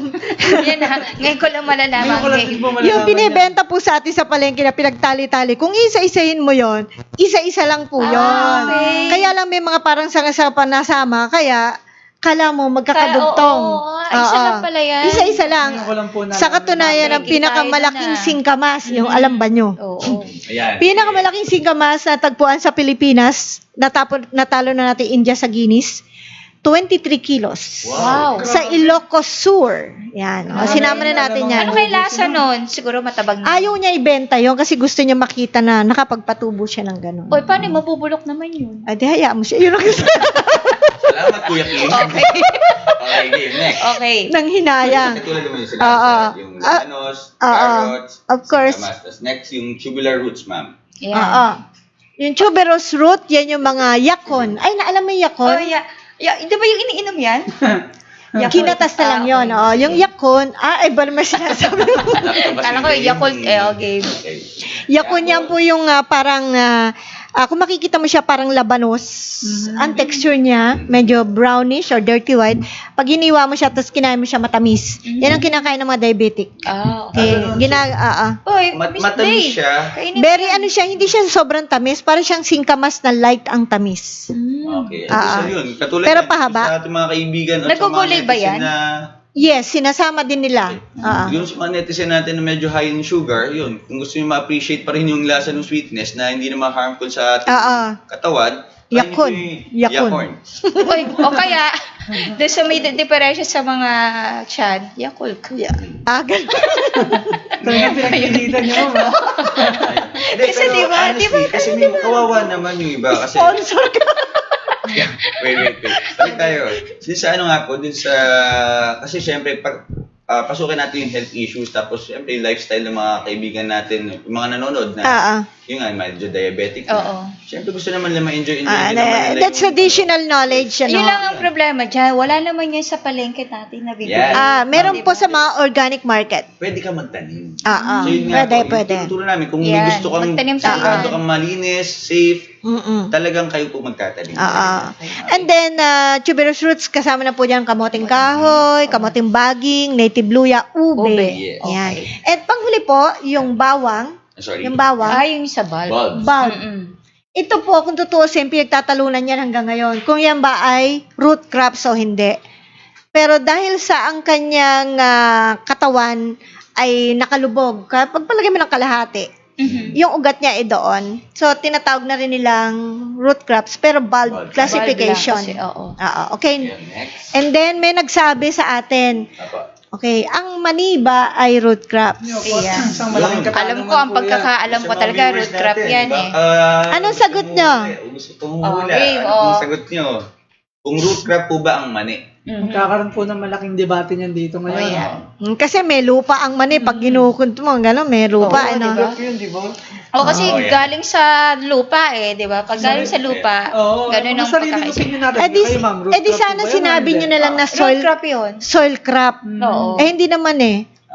Yan na. Ngayon ko lang malalaman. Ngayon ko lang din po malalaman Yung yan. binibenta po sa atin sa palengke na pinagtali-tali, kung isa-isahin mo yon, isa-isa lang po yon. Okay. Kaya lang may mga parang sanga-sanga nasama, kaya kala mo magkakadugtong. Oo, isa lang pala yan. Isa-isa lang. Ngayon ko lang po nalaman. Sa katunayan, ang Nakikita pinakamalaking tayo na. singkamas, yung alam ba nyo? Oo. Ayan. Pinakamalaking singkamas na tagpuan sa Pilipinas, natalo na natin India sa Guinness, 23 kilos. Wow. Sa Ilocos Sur. Yan. O, sinama na natin yan. Ano kay lasa nun? Siguro matabang na. Ayaw niya ibenta yon kasi gusto niya makita na nakapagpatubo siya ng gano'n. Oy, paano mabubulok naman yun? Ay, di hayaan mo siya. Yun ang gusto. Salamat, Kuya Kim. Okay. Okay, game. Next. Okay. Nang hinayang. Katulad naman yung Oo. sinabi, yung labanos, carrots, Of course. singkamas. Tapos next, yung tubular roots, ma'am. Yan. Oo. Yung tuberous root, yan yung mga yakon. Ay, naalam mo yung yakon? Oh, yeah. Di ba yung iniinom yan? Kinatas na lang yun. okay. Yung yakon, iba naman sinasabi mo. Kala ko yung Yakult, okay. Okay. Yakon yan po yung parang, kung makikita mo siya parang labanos, ang texture niya, medyo brownish or dirty white. Pag hiniwa mo siya, tapos kinain mo siya matamis. Yan ang kinakain ng mga diabetic. Okay. Oy, Miss Matamis Day. siya. Kainin mo Very yan. siya, hindi siya sobrang tamis, parang siyang singkamas na light ang tamis. Okay. So yun, katulad Pero yan, pahaba. sa ating mga kaibigan at sa mga Nagugulay ba netizen yan? na Yes, sinasama din nila. yung sa mga netizen natin na medyo high in sugar, yun, kung gusto nyo ma-appreciate pa rin yung lasa ng sweetness na hindi naman harmful sa ating katawan, Yakon. Yakon. Oy, o kaya, doon sa may diferensya sa mga chan, Yakult. Ganun. Talagang pinagpilitan niyo, ma'am. Kasi diba, Kasi may kawawa naman yung iba. Kasi, Sponsor ka. wait. Balik tayo. Dun sa ano nga po, dun sa, kasi syempre, pasukin natin yung health issues, tapos syempre yung lifestyle ng mga kaibigan natin, yung mga nanonood na, yung nga, medyo diabetic na. Oo. Syempre gusto naman nila ma-enjoy naman nila That's yung- traditional knowledge. Yun lang ang problema dyan. Wala naman yan sa palengke natin na bibili. Yan. Meron po sa mga organic market. Pwede ka magtanim. So, yun nga Pwede, po, pwede. yung tuturo namin, kung may Yan, gusto kang magtanim tayo. sigurado kang malinis, safe, Mm-mm. talagang kayo po magtatanim. And then, tuberous roots, kasama na po dyan kamoting kahoy, kamoting baging, native luya, ube. Yes. Yan. At panghuli po, yung bawang. Sorry. Yung bawang. Yung sa bulb. Bulbs. Bulb. Mm-mm. Ito po, kung tutuusin, pinagtatalunan yan hanggang ngayon. Kung yan ba ay root crops o hindi. Pero dahil sa ang kanyang katawan ay nakalubog, pagpalagay mo ng kalahati, yung ugat niya ay doon. So, tinatawag na rin nilang root crops, pero bulb classification. Bulb lang kasi, oo. Okay. Yan, next. And then, may nagsabi sa atin, Apa. okay, ang maniba ay root crops. Ayan. Isang malaking katanungan Alam ko, ang po yan. pagkakaalam ko Sa mga talaga, viewers root crop natin, yan baka, Anong sagot nyo? Gusto kong hula. game, Anong sagot nyo? Kung root crop po ba ang mani? Magkakaroon po ng malaking debate niyan dito ngayon. Kasi may lupa ang mani. Pag ginukunt mo, gano'n, may lupa. Oo, ano? diba? Yun, di ba? O kasi Oo, yan. galing sa lupa di ba? Pag galing sa lupa, ganun ang sariling pagkakaisip. opinion natin. Di Kayo, ma'am, root sana crop po ba yan o sinabi hindi? nyo na lang na Root soil crop yun. soil crop. Oo. Hindi naman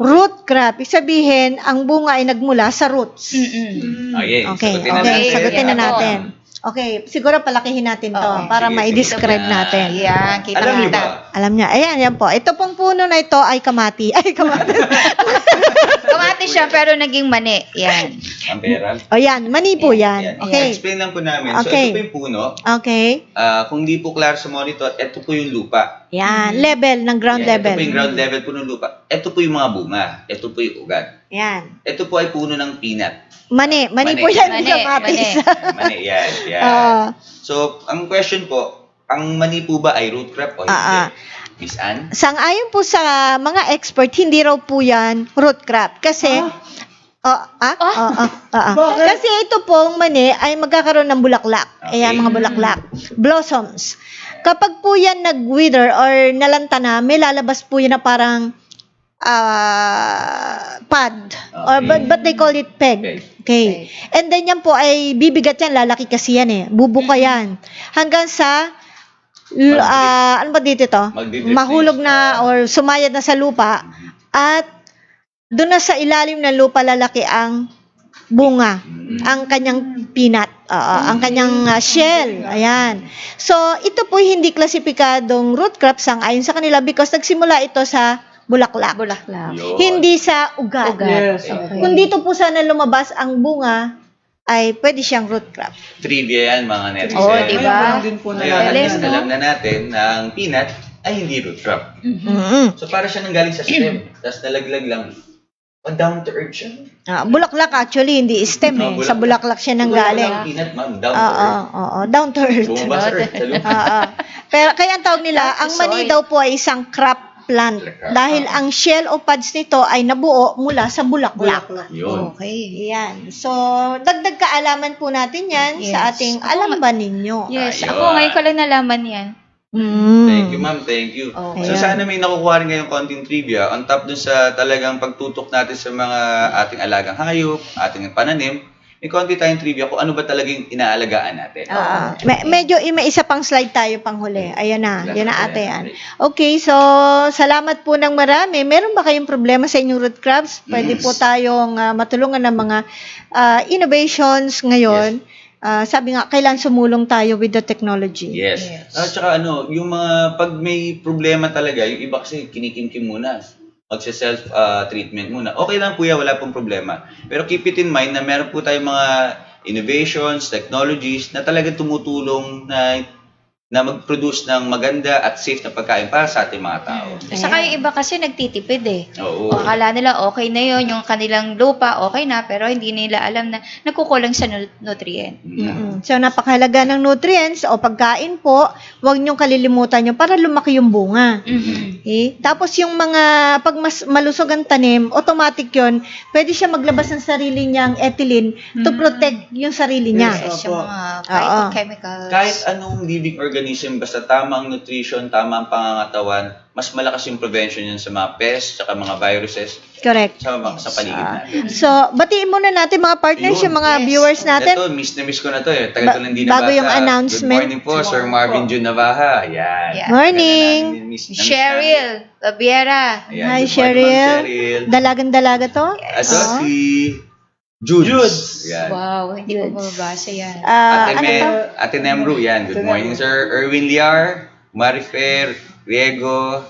root crop. Ibig sabihin, ang bunga ay nagmula sa roots. Okay, Okay, sagutin na okay, natin. sagutin na Ako. natin. Okay, siguro palakihin natin to para Sige, ma-describe sige. natin. Yan, kita Alam niyo nga. ba? Alam niya. Ayan, yan po. Ito pong puno na ito ay kamati. Ay, kamati. Kamati siya pero naging mani. Yan. Ang pera. O yan, mani po yan. Yan. Okay. Explain lang po namin. Okay. So, ito po yung puno. Okay. Kung di po klaro sa monitor, ito po yung lupa. Yan, level ng ground Yan, level. Ito po yung ground level po ng lupa. Ito po yung mga bunga. Ito po yung ugat. Yan. Ito po ay puno ng peanut. Mani po yan, Mani, kamatis. Mani, yan. So, ang question po, ang mani po ba ay root crop o hindi? Miss Ann? Sang-ayon po sa mga expert, hindi raw po yan root crop. Kasi, kasi ito pong mani ay magkakaroon ng bulaklak. Okay. Ayan, mga bulaklak. Blossoms. Kapag po yan nag-wither or nalanta na, may lalabas po yan na parang pod. Or but they call it peg. Okay. And then yan po ay bibigat yan, lalaki kasi yan bubuka yan. Hanggang sa ano ba dito to? Magdi-drip Mahulog na or sumayad na sa lupa at doon na sa ilalim ng lupa lalaki ang bunga, ang kanyang peanut, ang kanyang shell. Ayan. So, ito po hindi klasipikadong root crops ayon sa kanila because nagsimula ito sa bulaklak. Yun. Hindi sa ugat. Yes. Kung dito po sana lumabas ang bunga, ay pwede siyang root crop. Trivia yan, mga netizen. Oo, di ba? Ngayon din po na Ngayon, Alam, no? alam na natin na ang peanut ay hindi root crop. Mm-hmm. So, para siya nanggaling sa stem, tapos nalaglag lang. Down to earth siya. Bulaklak actually, hindi stem eh. Sa bulaklak siya nanggaling. Ang peanut, ma'am, down to earth. Down to earth. Bumaba sa earth. Sa lupa. Pero kaya ang tawag nila, ang mani daw po ay isang crop plant. Dahil ang shell o pods nito ay nabuo mula sa bulaklak. Yun. Okay. Yan. So, dagdag kaalaman po natin yan sa ating alam ba ninyo? Yes, Ayun. ako ngayon ko lang nalaman yan. Thank you, ma'am. Thank you. Okay. So, sana may nakukuha rin ngayong konting trivia on top dun sa talagang pagtutok natin sa mga ating alagang hayop, ating pananim. May konti tayong trivia kung ano ba talagang inaalagaan natin. Medyo may isa pang slide tayo pang huli. Ayan na. Yan na ate yan. Okay, so salamat po ng marami. Meron ba kayong problema sa inyong root crops? Pwede po tayong matulungan ng mga innovations ngayon. Sabi nga, kailan sumulong tayo with the technology. Yes. At saka yung mga, pag may problema talaga, yung iba kasi kinikimkim muna. Magsa-self-treatment muna. Okay lang po yan, wala pong problema. Pero keep it in mind na meron po tayong mga innovations, technologies na talagang tumutulong na mag-produce ng maganda at safe na pagkain para sa ating mga tao. Saka yung iba kasi nagtitipid eh. Oo. Akala nila okay na yon, yung kanilang lupa okay na, pero hindi nila alam na nagkukulang sa nutrient. So, napakahalaga ng nutrients o pagkain po, huwag niyong kalilimutan nyo para lumaki yung bunga. Okay? Tapos yung mga, pag mas malusog ang tanim, automatic yon, pwede siya maglabas ng sarili niyang ethylene to protect yung sarili niya. Yes, yung mga phytochemicals. Kahit anong living organism, basta tamang nutrition, tamang pangangatawan, mas malakas yung prevention yun sa mga pests, saka mga viruses, Correct. sa paligid natin. So, batiin muna natin mga partners, yung mga viewers natin. Ito, miss na miss ko na to eh. Tagal ko lang di nabasa. Bago yung announcement. Good morning po, Sir Marvin Jun Navaja. Ayan. Yeah. Morning. Cheryl Labiera. Ayan, Hi, good morning, Ma'am Cheryl. Cheryl. Dalagan-dalaga to? Ito si Judes. Yan. Wow, hindi ko mababasa yan. Ate Nemru, yan. Good morning, Sir Erwin Liar, Marifer, Riego,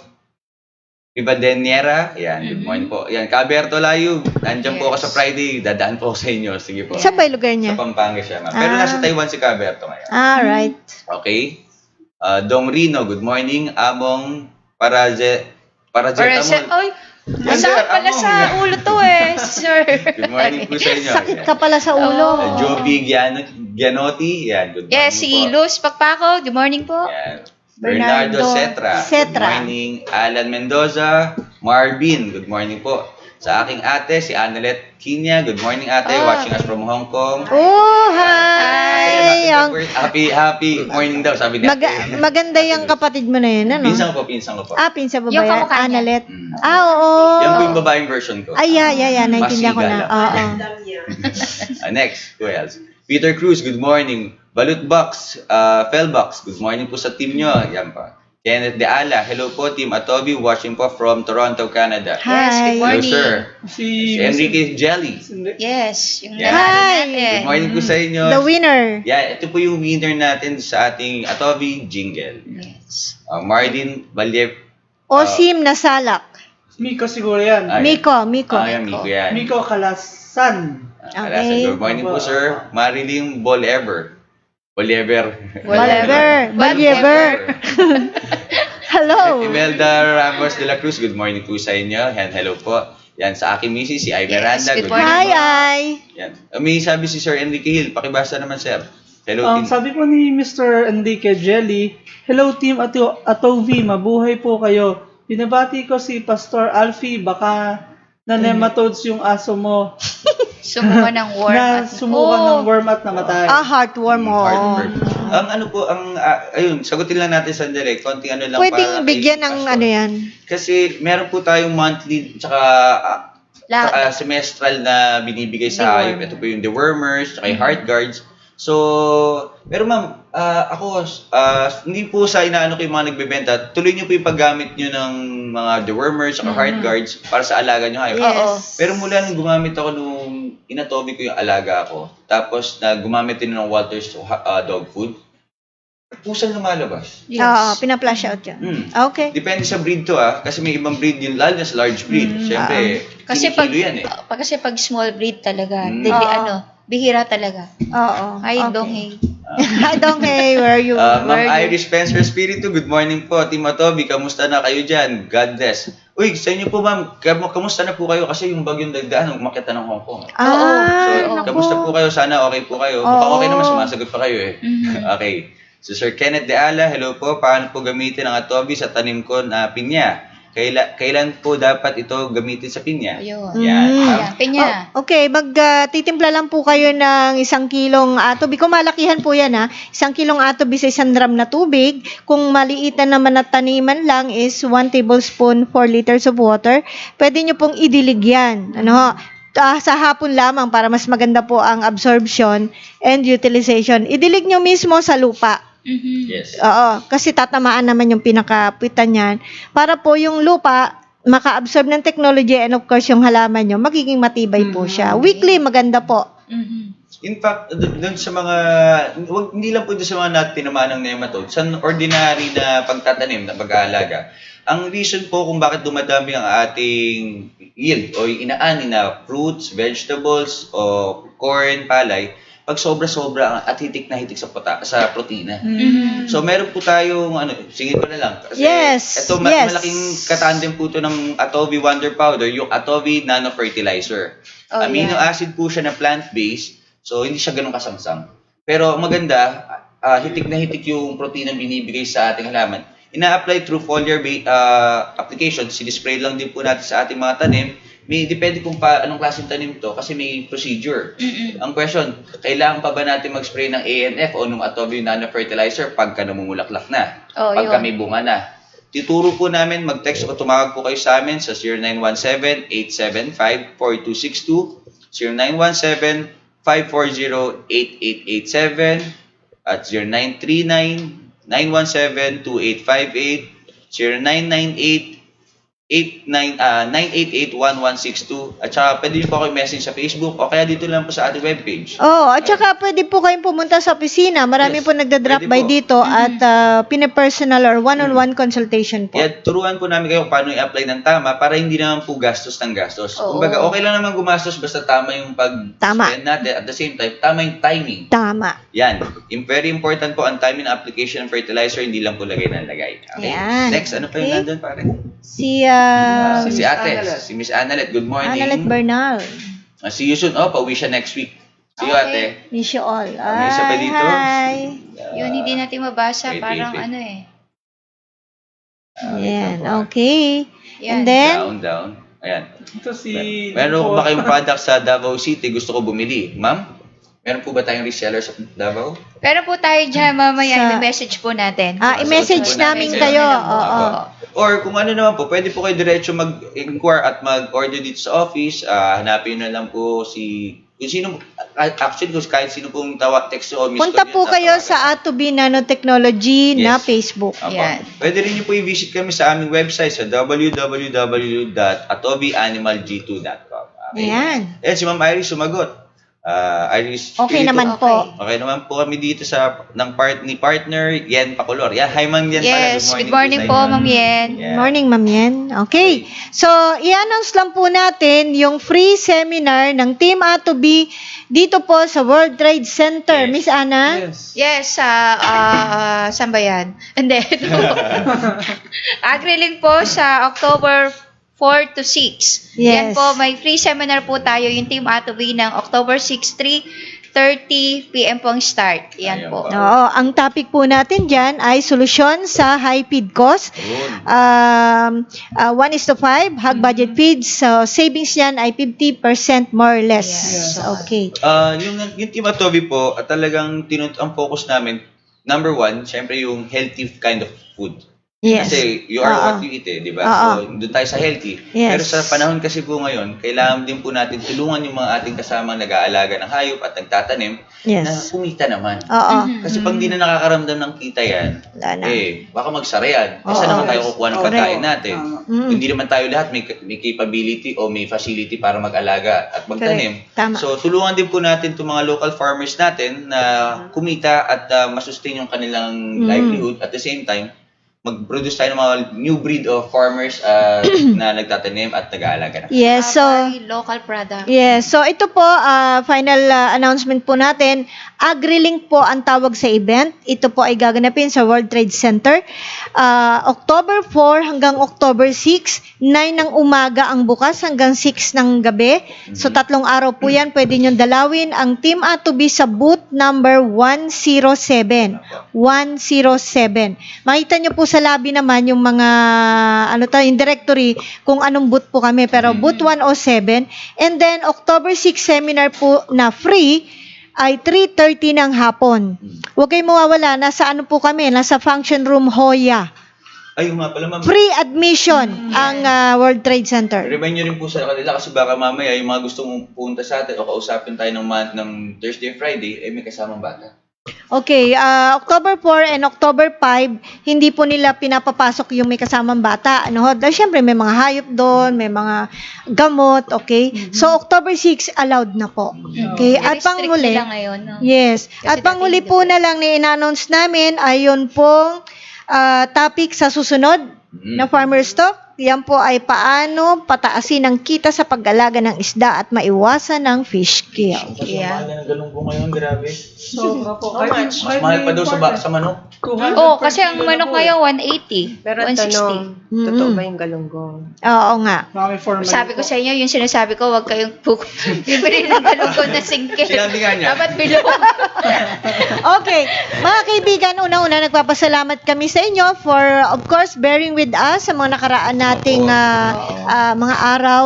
Ibadeniera. Yan, good morning po. Yan, Caberto Layug. Nandiyan po ako sa Friday. Dadaan po ako sa inyo. Sige po. Saan ba yung lugar niya? Sa Pampanga siya, ma'am. Pero nasa Taiwan si Caberto ngayon. Right. Okay. Dong Rino, good morning. Among Paracetamol. Oy, masakit pala sa ulo to eh, sir. Good morning po sa inyo. Sakit ka pala sa ulo. Joby Gianotti. Yan, good morning Yes, si po. Luz Pagpaco. Good morning po. Yan. Bernardo Cetra. Good morning. Alan Mendoza. Marvin. Good morning po. Sa aking ate, si Annalette Kinya. Good morning, ate. Watching us from Hong Kong. Oh, hi! Happy morning daw, sabi niya. Maganda yung kapatid mo na yun, ano? Pinsan ko po. Pinsan ba Yung yan? kamukha niya. Annalette. Yan Oo. po yung babaeng version ko. Naintindihan ko na. Oo. Next, who else? Peter Cruz, good morning. Balutbox, Fellbox, good morning po sa team nyo. Yan pa. Kenneth De Ala, hello po Team Atobi, watching po from Toronto, Canada. Yes, good Hello morning. sir. Si Enrique Jelly. Yes, yung Yeah. natin. Good morning po sa inyo. The winner. Yeah, ito po yung winner natin sa ating Atobi jingle. Yes. Mardin Valiev. Osim na salak. Miko siguro yan. Miko. Miko yan. Miko Kalasan. Okay. Good morning po sir. Mariling Boliever. Whatever. Hello. Imelda Ramos de la Cruz, good morning po sa inyo. And hello po. Yan, sa aking misis, si Ay Miranda. Yes, good good morning. morning. Hi. Yan. May sabi si Sir Enrique Hill. Pakibasa naman, sir. Hello, team. Sabi po ni Mr. Enrique Jelly, hello team Atovi, mabuhay po kayo. Binabati ko si Pastor Alfie, baka na nematodes yung aso mo. Sumuka ng worm. Sumukan ng worm at namatay. Heartworm. Ayun, sagutin lang natin sandali. Konting ano lang. Pwedeng para bigyan kay ng Pastor. ano yan. Kasi meron po tayong monthly tsaka semestral na binibigay sa hayop. Ito po yung dewormers, tsaka yung heart guards. So, pero ma'am, ako, hindi po sa inaano ko yung mga nagbebenta, tuloy nyo po yung paggamit nyo ng mga dewormers o heart guards para sa alaga nyo hayop. Yes. Pero mula nung gumamit ako nung inatobi ko yung alaga ko, tapos na gumamit din ng Walters dog food, pusang lumalabas. Oo, pina-flush out yun. Okay. Depende sa breed to kasi may ibang breed yun, lalo na sa large breed. Siyempre, Kasi pag, kinikilo yan kasi pag small breed talaga, bihira talaga. Oo. Hi, okay. Dongheng. Hi, Dongheng. Where are you? Ma'am Iris Spencer Spiritu, good morning po. Team Atobi, kamusta na kayo dyan? God bless. Uy, sa inyo po ma'am, kamusta na po kayo? Kasi yung bagyong dagdaan, umakyat na ng Hong Kong. So, kamusta po kayo? Sana okay po kayo. Mukhang okay naman, sumasagot pa kayo Okay. So, Sir Kenneth De Ala, hello po. Paano po gamitin ang Atobi sa tanim ko na pinya? Kailan po dapat ito gamitin sa pinya? Ayun. Yan. Pinya. Okay, titimpla lang po kayo ng 1 kilong atobi. Kung malakihan po yan 1 kilong atobi sa 1 drum na tubig. Kung maliitan naman na taniman lang is 1 tablespoon, 4 liters of water. Pwede nyo pong idilig yan. Sa hapon lamang para mas maganda po ang absorption and utilization. Idilig nyo mismo sa lupa. Yes. Oo, kasi tatamaan naman yung pinakapitan niyan. Para po yung lupa, maka-absorb ng technology and of course yung halaman nyo, magiging matibay po siya. Weekly, maganda po. In fact, doon sa mga, hindi lang po doon sa mga tinamaan ng nematodes, sa ordinary na pagtatanim, na pag-aalaga, ang reason po kung bakit dumadami ang ating yield o yung inaani na fruits, vegetables, o corn, palay, pag sobra-sobra at hitik na hitik sa protina. So meron po tayong sige ko na lang kasi ito malaking katandem po ito ng Atobi Wonder Powder, yung Atobi Nano Fertilizer. Amino acid po siya na plant-based, so hindi siya ganun kasangsang. Pero maganda, hitik na hitik yung protina binibigay sa ating halaman. Ina-apply through foliar application, sinispray lang din po natin sa ating mga tanim. May depende kung anong klaseng tanim to kasi may procedure. Ang question, kailangan pa ba natin mag-spray ng ANF o ng Atobi Nano Fertilizer pagka namumulaklak na? Pagka may bunga na? Tituro po namin, mag-text o tumawag po kayo sa amin sa 0917-875-4262, 0917-540-8887, at 0939-917-2858, 0998-988-1162, at saka pwede nyo po kayo message sa Facebook o kaya dito lang po sa ating webpage. At saka pwede po kayong pumunta sa opisina. Marami po nagda-drop by dito at pina-personal or one-on-one consultation po. Turuan po namin kayo paano i-apply ng tama para hindi naman po gastos ng gastos. Kumbaga, okay lang naman gumastos basta tama yung pag-spend natin. At the same time, tama yung timing. Tama. Yan. Very important po ang timing ng application ng fertilizer, hindi lang po lagay ng lagay. Okay. Yan. Next, ano pa yung nandun, pare? Si ate, si Miss Analet. Good morning. Analet Bernal. See you soon. Pauwi siya next week. See you, ate. Miss you all. May isa pa dito. Hi. Yun, hindi natin mabasa. Wait. Parang Yan, okay. Yan. And then? Down. Ayan. Ito si... Meron ba kayong product sa Davao City gusto ko bumili? Ma'am, meron po ba tayong reseller sa Davao? Pero po tayo dyan, mamaya, i-message po natin. I-message namin kayo. Oo. Or kung ano naman po, pwede po kayo diretso mag-inquire at mag-order dito sa office. Hanapin na lang po kung sino, actually kahit sino pong text o miss Punta po kayo sa Atobi Nanotechnology na Facebook. Yan. Pwede rin niyo po i-visit kami sa aming website sa www.atobianimalg2.com. Okay? Ayan. Si Ma'am Iris sumagot. Iris, Okay naman po. Okay naman po kami dito ng partner Yen Pacolor. Hi Ma'am Yen. Yes, good morning po, Ma'am Yen. Morning, Ma'am Yen. Okay. So, i-announce lang po natin yung free seminar ng Team Atobi dito po sa World Trade Center. Yes. Miss Ana? Yes, saan ba yan? And then, AgriLink po sa October 4 to 6. Yes. Yan po, may free seminar po tayo, yung Team Atobi ng October 6, 3:30 p.m. po ang start. Yan po. Oo, ang topic po natin dyan ay solusyon sa high feed cost. 1:5, hog budget feeds. So, savings yan ay 50% more or less. Yes. Okay. Yung Team Atobi po, talagang ang focus namin, number one, syempre yung healthy kind of food. Yes. Kasi you are what you eat di ba? So, doon tayo sa healthy. Yes. Pero sa panahon kasi po ngayon, kailangan din po natin tulungan yung mga ating kasamang nag-aalaga ng hayop at nagtatanim na Yes. kumita naman. Oo. Kasi pag di na nakakaramdam ng kita yan, Wala na. baka magsara yan. Saan naman tayo kukuha ng pagkain natin? Hindi naman tayo lahat may capability o may facility para mag-alaga at magtanim. Tama. So, tulungan din po natin itong mga local farmers natin na kumita at masustain yung kanilang livelihood. At the same time, mag-produce tayo ng mga new breed of farmers na nagtatanim at nag-aalaga na. Yes, so Local product. yes, so ito po final announcement po natin. AgriLink po ang tawag sa event. Ito po ay gaganapin sa World Trade Center. October 4 hanggang October 6, 9 ng umaga ang bukas hanggang 6 ng gabi. So 3 araw po yan. Pwede nyo dalawin ang Team Atobi sa booth number 107. 107. Makita nyo po sa lobby naman yung mga yung directory kung anong booth po kami. Pero booth 107. And then October 6 seminar po na free ay 3:30 ng hapon. Huwag kayong mawawala. Nasa ano po kami? Nasa function room Hoya. Ay, nga pala, ma'am. Free admission ang World Trade Center. Remind nyo rin po sa kanila kasi baka mamaya yung mga gustong pumunta sa atin o kausapin tayo ng Thursday, Friday, may kasamang bata. Okay, October 4 and October 5, hindi po nila pinapapasok yung may kasamang bata. Dahil syempre may mga hayop doon, may mga gamot, okay? So October 6 allowed na po. Okay, at panghuli. Ngayon, no? Yes, at panghuli po na lang na in-announce namin ay yun pong topic sa susunod na Farmer's Talk. Yan po ay paano pataasin ang kita sa pag-alaga ng isda at maiwasan ng fish kill. Mahal na ng galunggong ngayon, grabe. Sobra po. Mas mahal pa daw sa manok. Kasi ang manok ngayon 180. Pero ang 160. tanong, totoo ba yung galunggong? Oo nga. Sabi ko sa inyo, yung sinasabi ko, huwag kayong bibili ng galunggong na singkit. Sinabi nga niya. Dapat bilog. Okay, mga kaibigan, una-una nagpapasalamat kami sa inyo for, of course, bearing with us sa mga nakaraan nating mga araw.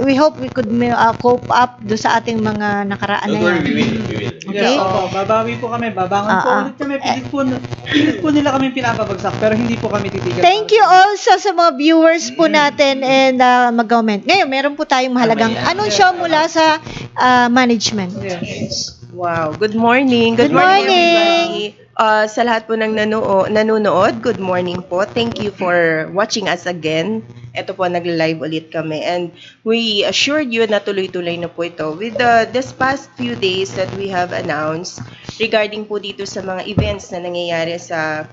We hope we could cope up do sa ating mga nakaraan na Don't worry, yan. we will. Okay? Yes, babawi po kami. Babangon po ulit kami. Pilit po nila kami pinapabagsak pero hindi po kami titigil. Thank you also sa mga viewers po natin and mag-comment. Ngayon, meron po tayong mahalagang anunsyo mula sa management. Yes. Wow, good morning. Good morning. Everybody. Sa lahat po ng nanonood, good morning po. Thank you for watching us again. Ito po, nag-live ulit kami. And we assured you na tuloy-tuloy na po ito. With this past few days that we have announced regarding po dito sa mga events na nangyayari sa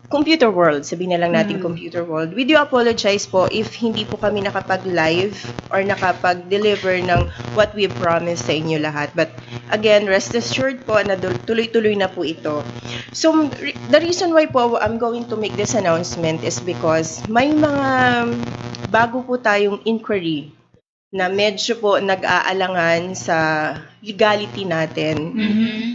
computer world, sabihin na lang natin computer world. We do apologize po if hindi po kami nakapag-live or nakapag-deliver ng what we promised sa inyo lahat. But again, rest assured po na tuloy-tuloy na po ito. So, the reason why po I'm going to make this announcement is because may mga bago po tayong inquiry na medyo po nag-aalangan sa legality natin.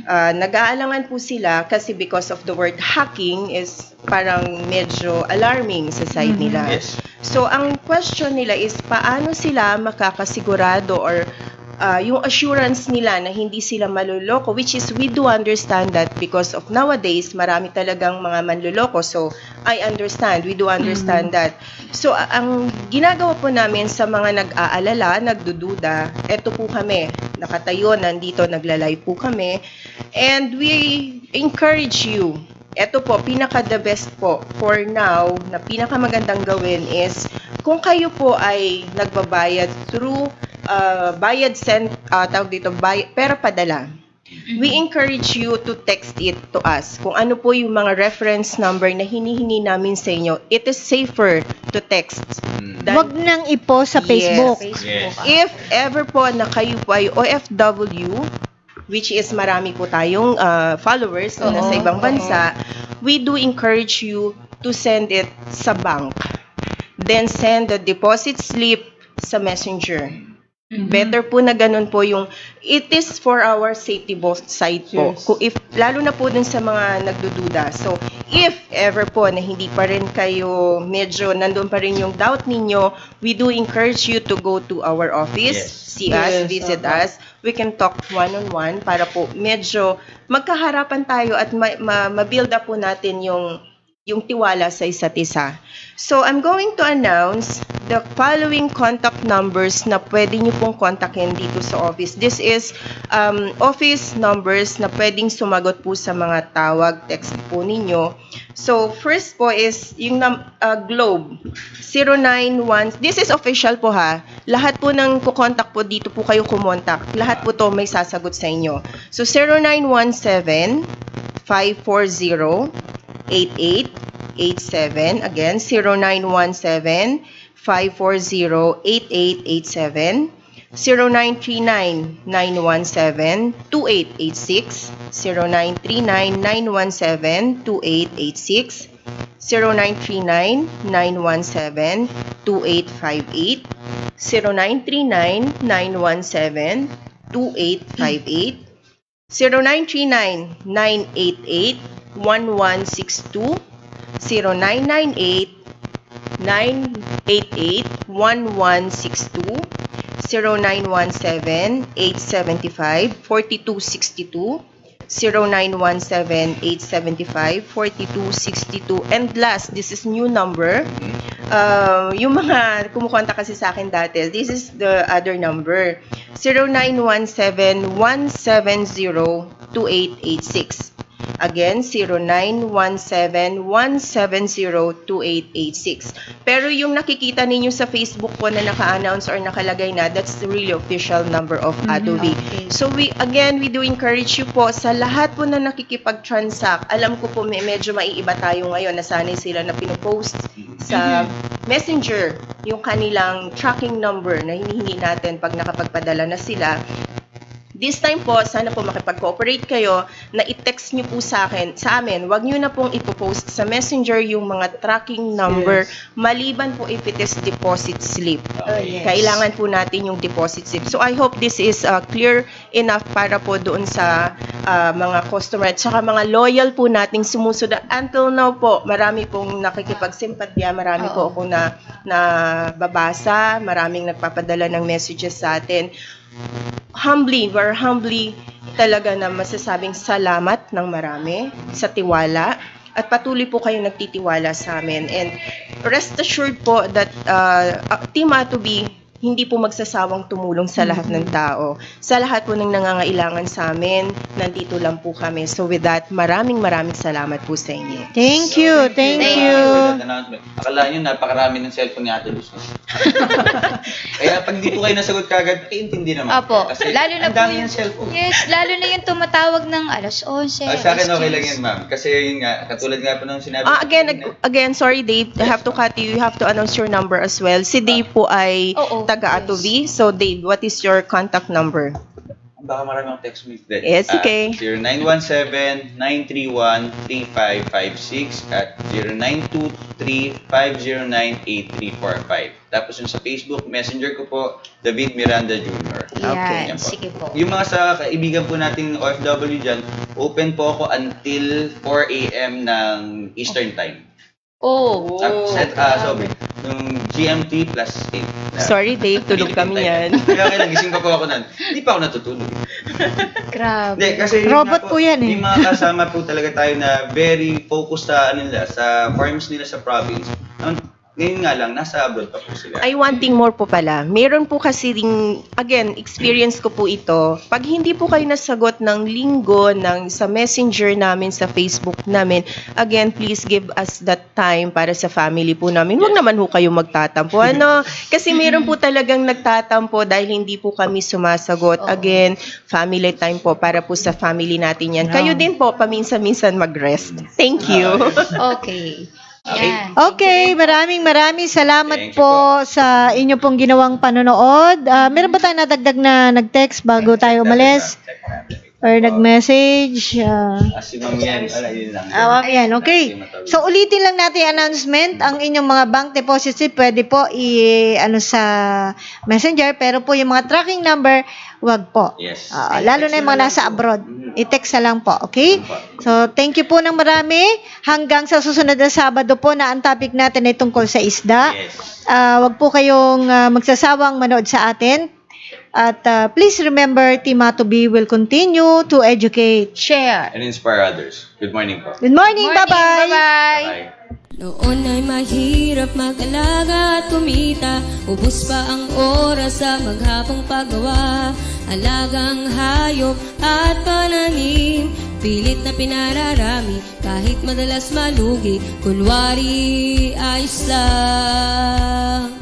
Nag-aalangan po sila kasi because of the word hacking is parang medyo alarming sa side nila. Yes. So, ang question nila is paano sila makakasigurado or yung assurance nila na hindi sila maluloko, which is we do understand that because of nowadays, marami talagang mga manluloko. So, I understand. We do understand that. So, ang ginagawa po namin sa mga nag-aalala, nagdududa, eto po kami. Nakatayo, nandito, nagla-live po kami. And we encourage you. Ito po, pinaka-the best po for now na pinaka-magandang gawin is kung kayo po ay nagbabayad through pera padala. We encourage you to text it to us. Kung ano po yung mga reference number na hinihingi namin sa inyo, it is safer to text. Huwag nang i-post sa Facebook. Yes. If ever po na kayo po ay OFW, which is marami po tayong followers na nasa ibang bansa, we do encourage you to send it sa bank. Then send the deposit slip sa messenger. Better po na ganun po yung it is for our safety both side po. Yes. Kung if lalo na po dun sa mga nagdududa. So if ever po na hindi pa rin kayo medyo nandun pa rin yung doubt ninyo, we do encourage you to go to our office, see us, visit us. We can talk one-on-one para po medyo magkaharapan tayo at ma-build up po natin yung yung tiwala sa isa't isa. So, I'm going to announce the following contact numbers na pwede nyo pong kontakin dito sa office. This is office numbers na pwedeng sumagot po sa mga tawag, text po ninyo. So, first po is yung Globe, 091. This is official po ha. Lahat po ng kukontak po dito po kayo kumontak. Lahat po to may sasagot sa inyo. So, 0917 540 8887. Again, 0917-540-8887. 0939-917-2886. 0939-917-2886. 0939-917-2858. 0939-917-2858. 0939-988-1162. 0998-988-1162, 0917-875-4262, 0917-875-4262, and last, this is new number. Yung mga kumukontak kasi sa akin dati, this is the other number, 0917-170-2886. Again, 0917-170-2886. Pero yung nakikita ninyo sa Facebook po na naka-announce or nakalagay na, that's the really official number of Adobe. Okay. So we do encourage you po sa lahat po na nakikipag-transact. Alam ko po medyo maiiba tayo ngayon. Nasanay sila na pinopost sa Messenger yung kanilang tracking number na hinihingi natin pag nakapagpadala na sila. This time po, sana po makipag-cooperate kayo na i-text nyo po sa amin. Huwag nyo na pong ipopost sa Messenger yung mga tracking number, maliban po if it is deposit slip. Yes. Kailangan po natin yung deposit slip. So I hope this is clear enough para po doon sa mga customer at saka mga loyal po nating sumusunod. Until now po, marami pong nakikipagsimpatya, marami po ako na babasa, maraming nagpapadala ng messages sa atin. We're humbly talaga na masasabing salamat ng marami sa tiwala at patuloy po kayo nagtitiwala sa amin. And rest assured po that Team Atobi hindi po magsasawang tumulong sa lahat ng tao. Sa lahat po ng nangangailangan sa amin, nandito lang po kami. So with that, maraming salamat po sa inyo. Thank you. Akala nyo, napakarami ng cellphone ni Ate Luz. Kaya pag hindi po kayo nasagot kagad, intindi naman. Opo. Kasi Lalo na ang po dami yung, ng cellphone. yes, lalo na yung tumatawag ng alas 11. Sa akin okay lang yan, ma'am. Kasi yun nga, katulad nga po ng sinabi. Again, sorry Dave, I have to cut you. You have to announce your number as well. Si Dave po ay taga Atobi. So Dave, what is your contact number? Baka marami akong text with that. Yes, okay. 0917-931-3556 at 0923-509-8345. Tapos yung sa Facebook, Messenger ko po, David Miranda Jr. Yan, Yan po. sige po. Yung mga sa kaibigan po nating OFW dyan, open po ako until 4 a.m. ng Eastern Time. Sorry. Yung GMT plus 8. Sorry Dave, tulog kami yan. Kaya kailan, gising pa po ako nun. Hindi pa ako natutulog. Grabe. Hindi, kasi Robot po yan eh. May mga kasama po talaga tayo na very focused sa sa farms nila sa province. Ngayon nga lang, nasa abroad pa po sila. Ay, one thing more po pala. Meron po kasi ding, again, experience ko po ito. Pag hindi po kayo nasagot ng linggo sa messenger namin, sa Facebook namin, again, please give us that time para sa family po namin. Huwag naman po kayo magtatampo. Kasi meron po talagang nagtatampo dahil hindi po kami sumasagot. Again, family time po para po sa family natin yan. Kayo din po, paminsan-minsan mag-rest. Thank you. Okay. Okay, maraming salamat po sa inyo pong ginawang panonood. Meron ba tayong nadagdag na nag-text bago tayo umalis? Or nag-message? Si Ma'am yan, yun lang. Yan, okay. So, ulitin lang natin yung announcement. Ang inyong mga bank deposits, pwede po sa Messenger, pero po yung mga tracking number, wag po. Yes. Lalo na yung mga nasa abroad. I-text na lang po, okay? So, thank you po ng marami. Hanggang sa susunod na Sabado po na ang topic natin ay tungkol sa isda. Yes. Wag po kayong magsasawang manood sa atin. At please remember, Team Atobi will continue to educate, share. And inspire others. Good morning po. Good morning, bye-bye! Bye-bye! Bye. Noon ay mahirap mag-alaga at kumita, ubos pa ang oras sa maghapong paggawa. Alagang hayop at pananim, pilit na pinararami, kahit madalas malugi, kunwari ayos lang.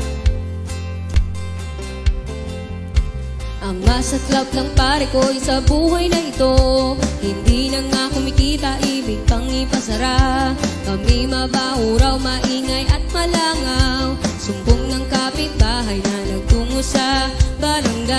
Ang masaklap lang pare ko sa buhay na ito, hindi na nga kumikita, ibig pang ipasara. Kami mabaho raw, maingay at malangaw, sumbong ng kapitbahay na nagtungo sa barangay.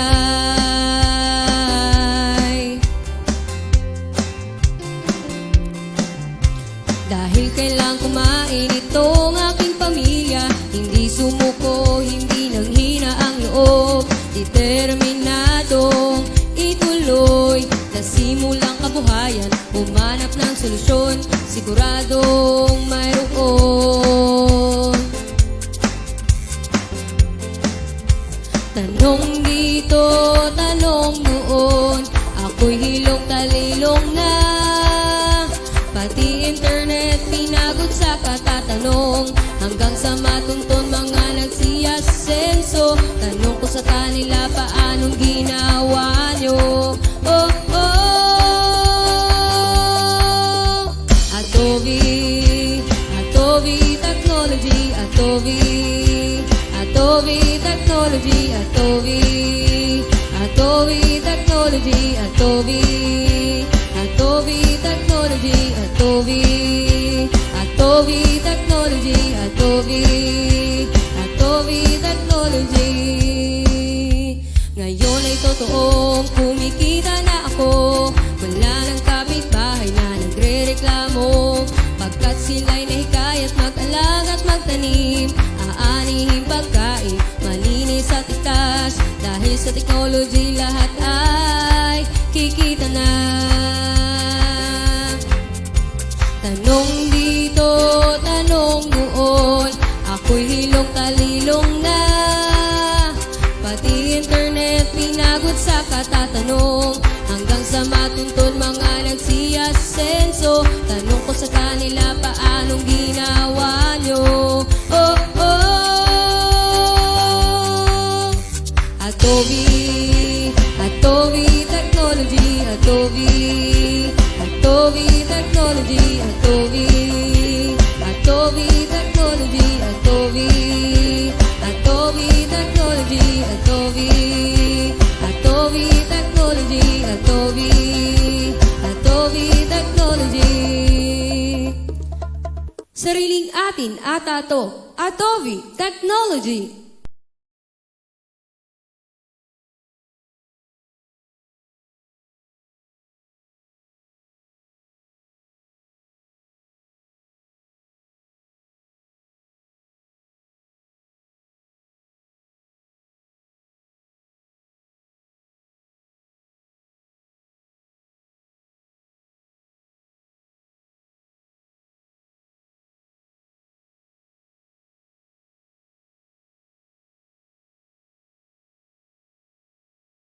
Dahil kailang kumain itong aking pamilya, hindi sumuko, hindi nanghina ang loob, determinadong ituloy, nasimulang kabuhayan, humanap ng solusyon, siguradong mayroon. Tanong dito, tanong doon, ako'y hilong talilong na, pati internet pinagod sa katatanong, hanggang sa matuntun mga nagsiyasenso. Tanong ko sa kanila, paanong ginawa nyo? Oh, oh, Atobi, Atobi Technology, Atobi, Atobi Technology, Atobi, Atobi Technology, Atobi, Atobi Technology, Atobi, Atobi Technology, Atobi, Atobi Technology. Ngayon ay totoong kumikita na ako, wala ng kapitbahay na nagre-reklamo, pagkat sila'y nahikayat mag-alaga at magtanim, aanihin pagkain, malinis at itas, dahil sa technology lahat ay kikita na. Tanong dito, tanong doon, ako'y hilong talilong na, pati internet pinagod sa katatanong, hanggang sa matuntun mga nagsiyasenso. Tanong ko sa kanila, paanong ginawa nyo? Oh, oh, Atobi, Atobi Technology, Atobi, Atobi Technology, Atobi, Atobi Technology, Atobi, Atobi Technology, Atobi, Atobi Technology, Atobi, Atobi Technology. Sariling atin ata to, Atobi Technology.